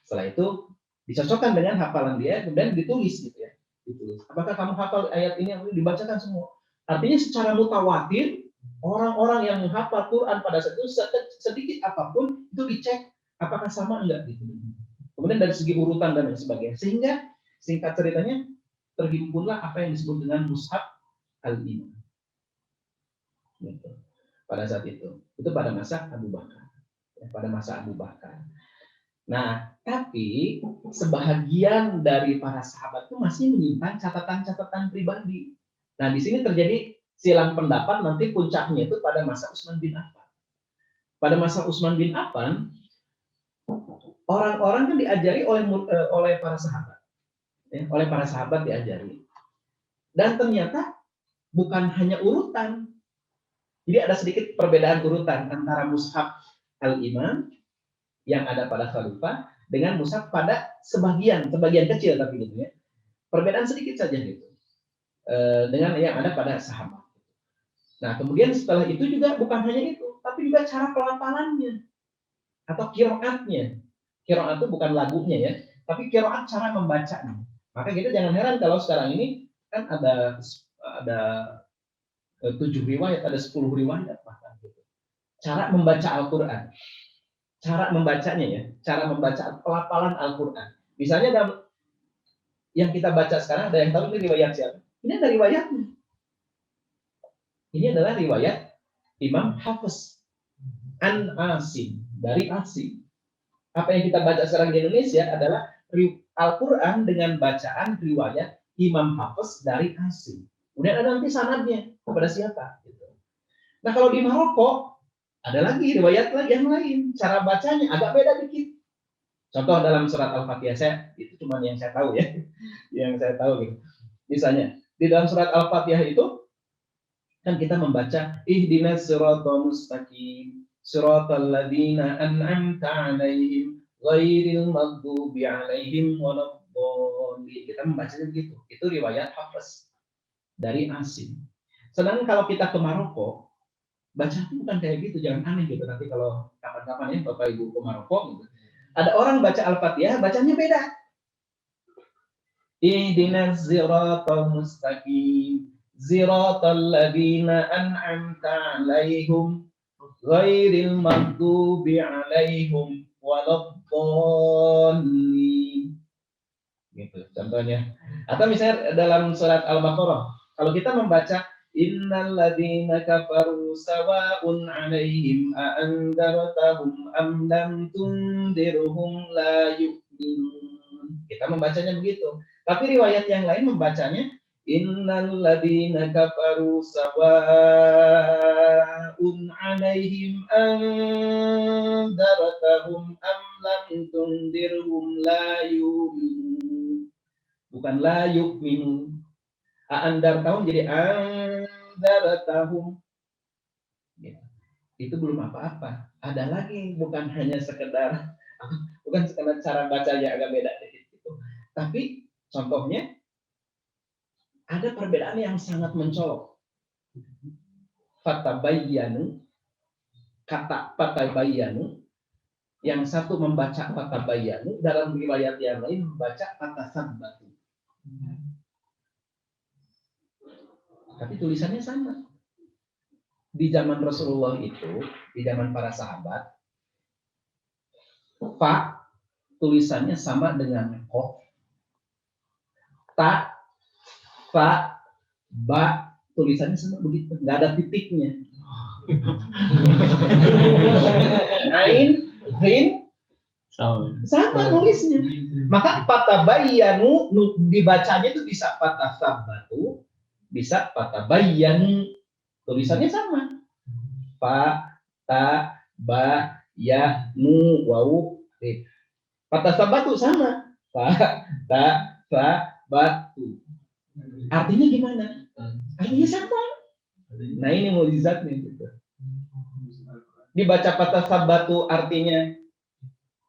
Setelah itu dicocokkan dengan hafalan dia, kemudian ditulis gitu ya. Ditulis. Apakah kamu hafal ayat ini? Dibacakan semua. Artinya secara mutawatir orang-orang yang menghafal Quran pada saat itu sedikit apapun itu dicek apakah sama enggak gitu. Kemudian dari segi urutan dan lain sebagainya. Sehingga singkat ceritanya terhimpunlah apa yang disebut dengan Mushaf Al-Iman. Gitu. Pada saat itu pada masa Abu Bakar. Pada masa Abu Bakar. Nah, tapi sebahagian dari para sahabat itu masih menyimpan catatan-catatan pribadi. Nah, di sini terjadi silang pendapat, nanti puncaknya itu pada masa Utsman bin Affan. Pada masa Utsman bin Affan, orang-orang kan diajari oleh para sahabat. Ya, oleh para sahabat diajari. Dan ternyata bukan hanya urutan. Jadi ada sedikit perbedaan urutan antara Mushaf Al-Iman yang ada pada khalifah dengan mushaf pada sebagian kecil tapi gitu ya. Perbedaan sedikit saja gitu. Dengan yang ada pada sahabat. Nah, kemudian setelah itu juga bukan hanya itu, tapi juga cara pelafalannya atau qiraatnya. Qiraat itu bukan lagunya ya, tapi qiraat cara membacanya. Maka kita jangan heran kalau sekarang ini kan ada 7 riwayat, ada 10 riwayat bahkan gitu. Cara membaca Al-Qur'an. Cara membacanya ya, cara membaca pelafalan Al-Quran. Misalnya dalam yang kita baca sekarang, ada yang tahu ini riwayat siapa? Ini ada riwayatnya. Ini adalah riwayat Imam Hafiz An Asim, dari Asim. Apa yang kita baca sekarang di Indonesia adalah Al-Quran dengan bacaan riwayat Imam Hafiz dari Asim. Kemudian ada nanti sanadnya kepada siapa? Nah, kalau di Maroko ada lagi riwayat yang lain, cara bacanya agak beda dikit. Contoh dalam surat Al-Fatihah, itu cuma yang saya tahu ya, yang saya tahu gitu. Misalnya di dalam surat Al-Fatihah itu kan kita membaca ihdinas siratal mustaqim, siratal ladzina an'amta 'alaihim ghairil maghdubi 'alaihim waladdallin. Kita membacanya begitu. Itu riwayat Hafiz dari Asim. Sedangkan kalau kita ke Maroko, baca itu bukan kayak gitu, jangan aneh gitu. Nanti kalau kapan-kapan ya Bapak Ibu ke Maroko gitu, ada orang baca Al-Fatihah bacanya beda. Ihdinas siratal mustaqim, siratal ladzina an'amta 'alaihim ghairil maghdubi 'alaihim waladdallin. Gitu contohnya. Atau misalnya dalam surat Al-Baqarah, kalau kita membaca Innal ladzina kafaru sawa'un 'alaihim a andartahum am lam tundirhum la yu'minun. Kita membacanya begitu. Tapi riwayat yang lain membacanya Innal ladzina kafaru sawa'un 'alaihim andartahum am lam tundirhum la yu'minun. Bukan la yu'minun. Andar tahun jadi anzaratahum. Gitu. Itu belum apa-apa. Ada lagi, bukan hanya sekedar cara bacanya agak beda gitu. Tapi contohnya ada perbedaan yang sangat mencolok. Fatabayyanu, kata fatabayyanu, yang satu membaca fatabayyanu, dalam riwayat yang lain membaca fatasabbatu. Tapi tulisannya sama. Di zaman Rasulullah itu, di zaman para sahabat, fa tulisannya sama dengan qaf, ta, fa, ba tulisannya sama begitu, nggak ada titiknya. Ain, rin, sama nulisnya. Maka fatabayyanu dibacanya itu bisa fatasabbatu, bisa fatabayyanu. Tulisannya sama. Fa, ta, ba, ya, nu, wau, rin. Fatasabbatu sama. Fa, ta, fa, ba, tu. Artinya gimana? Artinya sama. Nah ini mukjizatnya gitu. Dibaca fatasabbatu artinya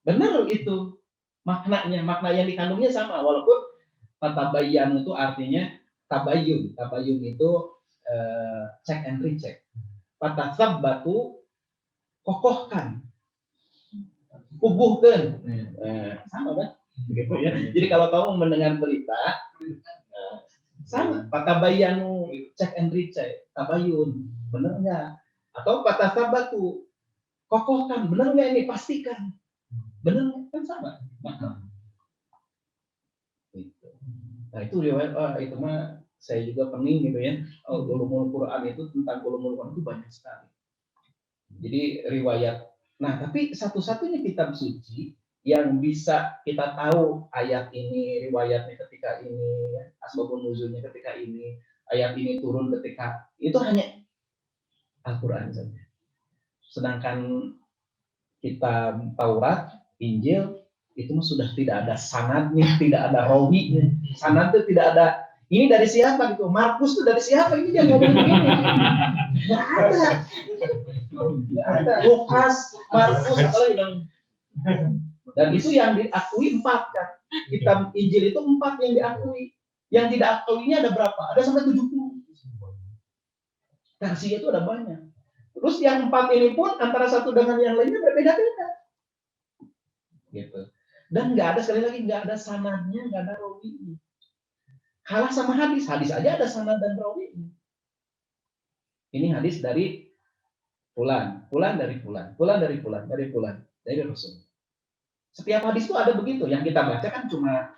benar itu maknanya, makna yang dikandungnya sama, walaupun fatabayyan itu artinya tabayyun. Tabayyun itu check and recheck. Fatasabbatu kokohkan, kubuhkan. Sama kan? Gitu ya. Jadi kalau kamu mendengar berita sama, fatabayyanu check and recheck, tabayyun, benar nggak? Atau fatasabbatu kokohkan, benar nggak ini, pastikan. Benar kan sama makna. Gitu. Nah itu riwayat, itu mah saya juga pening gitu ya. Ulumul Quran itu, tentang ulumul Quran itu banyak sekali. Jadi riwayat. Nah tapi satu-satunya kitab suci yang bisa kita tahu ayat ini riwayatnya ketika ini, asbabun nuzulnya ketika ini, ayat ini turun ketika itu, hanya Al-Quran saja. Sedangkan kitab Taurat, Injil itu sudah tidak ada sanadnya, tidak ada rawinya. Sanad itu tidak ada. Ini dari siapa gitu? Markus itu dari siapa? Ini dia ngomong begini. Nggak ada. Nggak ada. Lukas, Markus, dan itu yang diakui 4 kan. Kitab Injil itu 4 yang diakui. Yang tidak akuinya ada berapa? Ada sampai 70. Versinya itu ada banyak. Terus yang 4 ini pun antara satu dengan yang lainnya berbeda-beda. Gitu. Dan nggak ada, sekali lagi nggak ada sanadnya, nggak ada rawinya. Kalah sama hadis. Hadis aja ada sanad dan rawinya. Ini hadis dari fulan, fulan dari fulan, fulan dari fulan, dari fulan, dari Rasul. Setiap hadis itu ada begitu. Yang kita baca kan cuma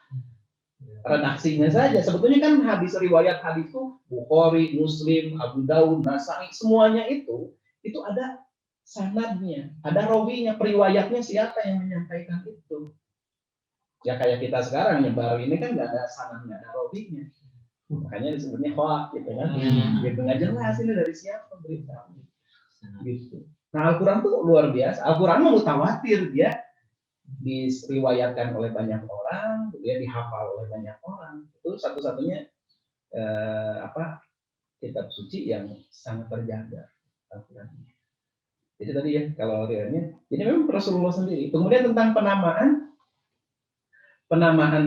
redaksinya saja. Sebetulnya kan hadis, riwayat hadis itu Bukhari, Muslim, Abu Daud, Nasai, semuanya itu ada sanadnya, ada rawinya, periwayatnya siapa yang menyampaikan itu. Ya kayak kita sekarang nyebar ini kan nggak ada sanadnya, nggak ada rawinya. Makanya disebutnya hoak gitu kan. Gitu, nggak jelas ini dari siapa berita. Gitu. Nah Al-Quran tuh luar biasa. Al-Quran mutawatir, dia diriwayatkan oleh banyak orang, dia dihafal oleh banyak orang. Itu satu-satunya kitab suci yang sangat terjaga. Al-Quran. Jadi tadi ya kalau riwayatnya, jadi memang Rasulullah sendiri. Kemudian tentang penamaan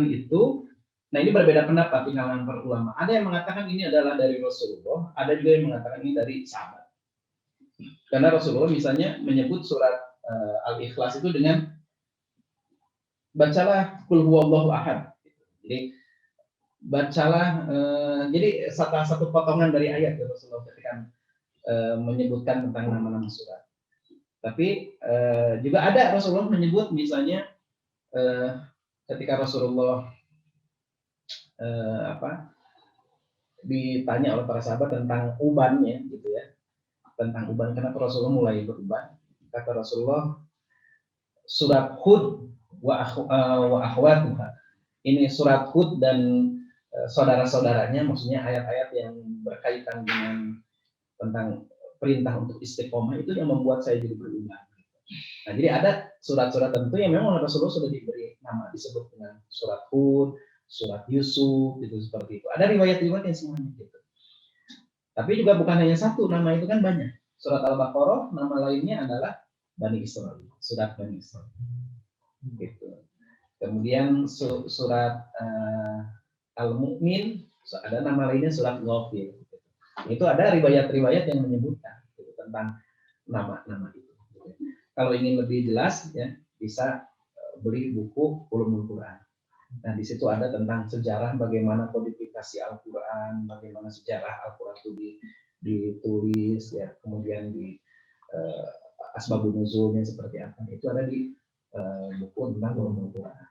itu, nah ini berbeda pendapat di kalangan para ulama. Ada yang mengatakan ini adalah dari Rasulullah, ada juga yang mengatakan ini dari sahabat. Karena Rasulullah misalnya menyebut surat Al-Ikhlas itu dengan bacalah Qul huwallahu ahad. Jadi bacalah, jadi satu potongan dari ayat Rasulullah ketika menyebutkan tentang nama-nama surat. Tapi juga ada Rasulullah menyebut misalnya ketika Rasulullah ditanya oleh para sahabat tentang ubannya gitu ya, tentang uban, kenapa Rasulullah mulai beruban. Kata Rasulullah, surat Hud wa akhwatuha, ini surat Hud dan saudara-saudaranya, maksudnya ayat-ayat yang berkaitan dengan tentang perintah untuk istiqomah, itu yang membuat saya jadi beruban. Nah, jadi ada surat-surat tentu yang memang Rasulullah sudah diberi nama, disebut dengan surat Hud, surat Yusuf, itu seperti itu. Ada riwayat-riwayat yang semuanya gitu. Tapi juga bukan hanya satu, nama itu kan banyak. Surat Al-Baqarah nama lainnya adalah Bani Israil, surat Bani Israil. Gitu. Kemudian surat Al-Mu'min ada nama lainnya surat Ghafir. Itu ada riwayat-riwayat yang menyebutkan gitu, tentang nama-nama itu. Kalau ingin lebih jelas ya bisa beli buku Ulumul Quran. Nah di situ ada tentang sejarah bagaimana kodifikasi Al-Quran, bagaimana sejarah Al-Quran itu ditulis ya, kemudian di asbabun nuzulnya seperti apa. Itu ada di buku tentang Ulumul Quran.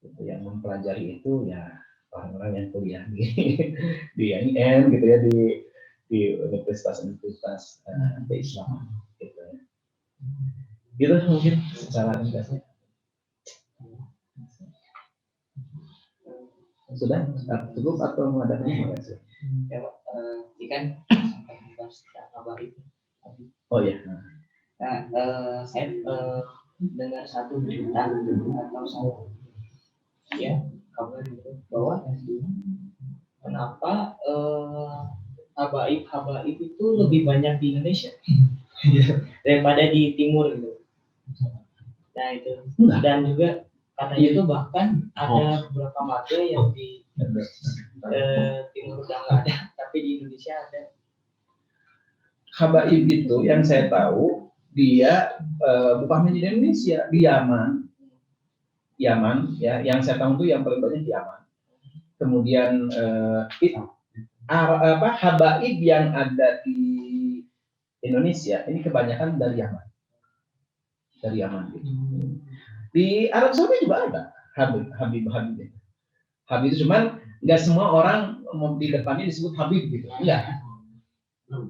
Itu yang mempelajari itu ya orang-orang yang kuliah di IAIN gitu ya, di universitas-universitas keislaman gitu ya. Gitu mungkin secara ringkasnya. Sudah cukup atau mau ada yang masih? Ya, ini kan kabar itu. Oh ya. Nah, saya dengar satu berita atau satu ya kabar itu bahwa kenapa habaib itu lebih banyak di Indonesia daripada di timur gitu. Nah itu dan juga katanya itu bahkan ada beberapa marga yang di timur udah nggak ada, tapi di Indonesia ada. Habaib itu yang saya tahu dia bukan di Indonesia, di Yaman ya, yang saya tahu itu yang paling banyak di Yaman. Kemudian habaib yang ada di Indonesia ini kebanyakan dari Yaman. Dari Yaman gitu. Di Arab Saudi juga ada Habib. Habib itu cuman nggak semua orang di depannya disebut Habib gitu. Enggak.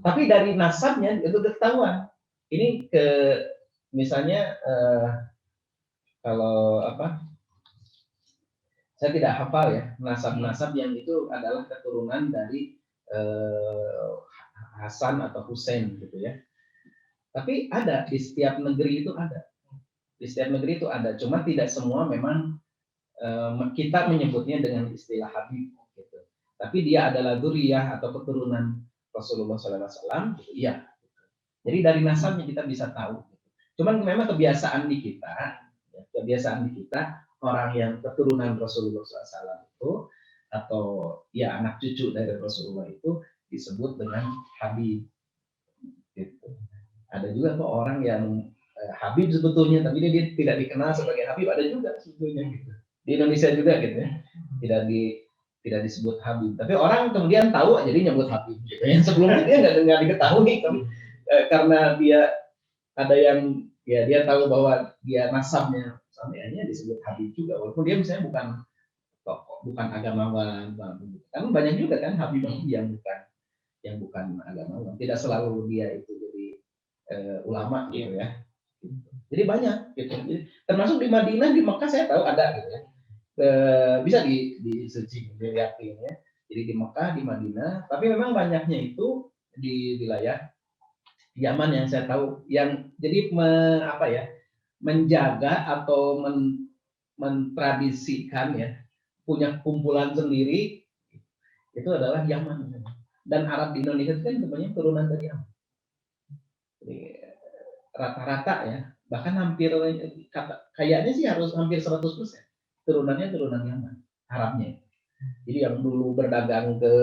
Tapi dari nasabnya itu ketahuan. Ini misalnya kalau saya tidak hafal ya nasab-nasab yang itu adalah keturunan dari Hasan atau Husain gitu ya. Tapi ada di setiap negeri itu ada. Di setiap negeri itu ada. Cuma tidak semua memang kita menyebutnya dengan istilah Habib gitu. Tapi dia adalah dzurriyyah atau keturunan Rasulullah SAW. Gitu. Iya. Jadi dari nasabnya kita bisa tahu. Cuman memang kebiasaan di kita orang yang keturunan Rasulullah SAW itu atau ya anak cucu dari Rasulullah itu disebut dengan Habib. Gitu. Ada juga kok orang yang Habib sebetulnya, tapi dia tidak dikenal sebagai Habib, ada juga sebetulnya gitu. Di Indonesia juga gitu ya, tidak disebut Habib. Tapi orang kemudian tahu jadi nyebut Habib. Gitu. Yang sebelumnya dia nggak diketahui, tapi karena dia ada yang ya dia tahu bahwa dia nasabnya sampainya disebut Habib juga, walaupun dia misalnya bukan tokoh, bukan agamawan, kan banyak juga kan Habib yang bukan agamawan. Tidak selalu dia itu jadi ulama gitu ya. Jadi banyak gitu. Jadi, termasuk di Madinah, di Mekah saya tahu ada gitu ya. Bisa dilihatin ya. Jadi di Mekah, di Madinah, tapi memang banyaknya itu di wilayah Yaman yang saya tahu yang jadi menjaga atau mentradisikan ya, punya kumpulan sendiri itu adalah Yaman. Dan Arab di Indonesia itu kan sebenarnya turunan dari Yaman. Jadi, rata-rata ya, bahkan hampir kayaknya sih harus hampir 100% turunannya turunan Yaman, Arabnya. Jadi yang dulu berdagang ke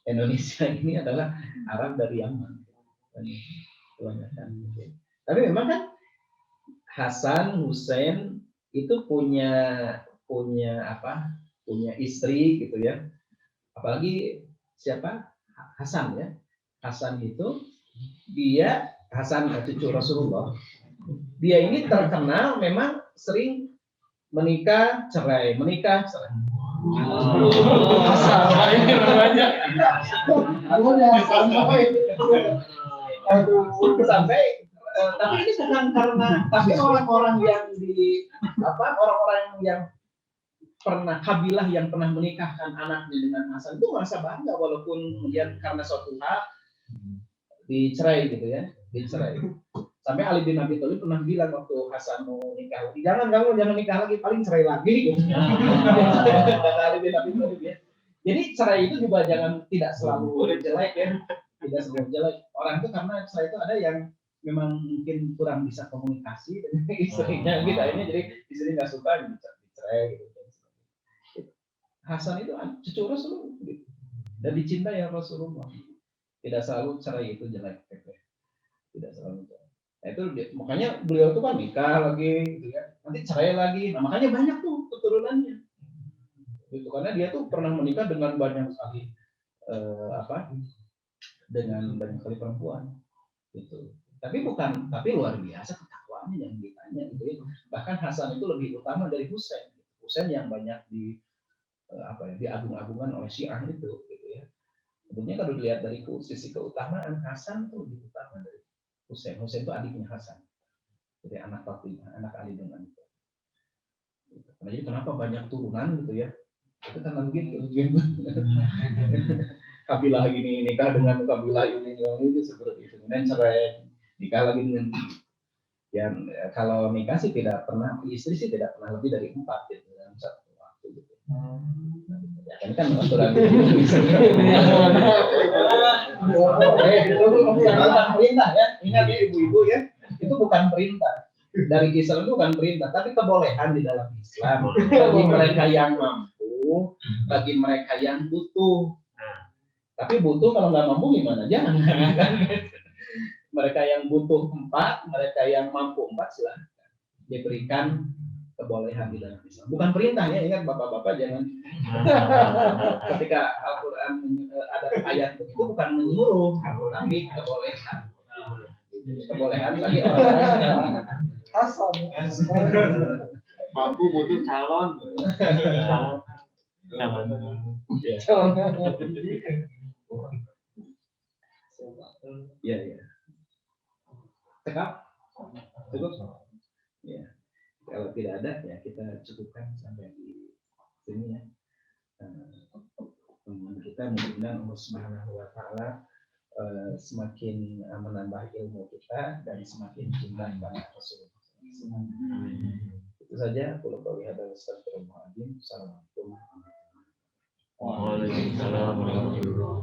Indonesia ini adalah Arab dari Yaman. Tapi memang kan Hasan, Husain itu punya istri gitu ya. Apalagi siapa? Hasan ya. Hasan itu Hasan cucu Rasulullah. Dia ini terkenal memang sering menikah cerai. Sampai tapi ini bukan karena tapi orang-orang yang pernah kabilah yang pernah menikahkan anaknya dengan Hasan itu merasa bangga walaupun kemudian karena suatu hal dicerai gitu ya, sampai Ali bin Abi Thalib pernah bilang waktu Hasan mau nikah lagi, jangan nikah lagi, paling cerai lagi gitu. Ali bin Abi Thalib ya. Jadi cerai itu juga jangan tidak selalu jelek ya, tidak selalu jelek. Orang itu karena cerai itu ada yang memang mungkin kurang bisa komunikasi dengan istrinya gitu, akhirnya jadi istri nggak suka dicerai gitu. Hasan itu cucu Rasulullah gitu. Dan dicintai ya Rasulullah. Tidak selalu cerai itu jelek, tidak selalu jelek. Nah, itu makanya beliau itu kan nikah lagi, gitu ya. Nanti cerai lagi. Nah, makanya banyak tuh keturunannya. Gitu, karena dia tuh pernah menikah dengan banyak sekali dengan banyak sekali perempuan. Gitu. Tapi luar biasa ketakwaannya yang ditanya gitu ya. Bahkan Hasan itu lebih utama dari Husain. Husain yang banyak diagung-agungkan oleh Syiah itu gitu ya. Sebetulnya kalau dilihat dari sisi keutamaan, Hasan itu lebih utama dari Husain. Husain itu adiknya Hasan. Jadi anak Fatimah, anak Ali dengan itu. Nah, jadi kenapa banyak turunan gitu ya? Itu karena begitu. Kabilah ini nikah dengan kabilah ini itu seperti itu. Kemudian cerai, nikah lagi dengan yang kalau nikah sih tidak pernah, istri sih tidak pernah lebih dari 4 gitu dalam satu waktu gitu. Ya, kan aturan itu bukan perintah ya. Ingat ya ibu-ibu ya, itu bukan perintah. Dari Islam itu bukan perintah, tapi kebolehan di dalam Islam bagi mereka yang mampu, bagi mereka yang butuh. Tapi butuh kalau nggak mampu gimana? Jangan. Mereka yang butuh 4, mereka yang mampu 4 silahkan diberikan kebolehan di dalam Islam. Bukan perintah ya, ingat bapak-bapak jangan. Ketika Al-Quran ada ayat itu bukan menyuruh, tapi kebolehan. Kebolehan bagi orang Hasan. Mampu butuh calon. Ya. Cukup. Ya. Kalau tidak ada ya kita cukupkan sampai di sini ya. Kita mudah-mudahan Allah Subhanahu wa taala semakin menambah ilmu kita dan semakin cinta kepada Rasulullah. Itu saja. Kalau kau lihat dari Assalamualaikum warahmatullahi wabarakatuh. Waalaikumsalam warahmatullahi wabarakatuh.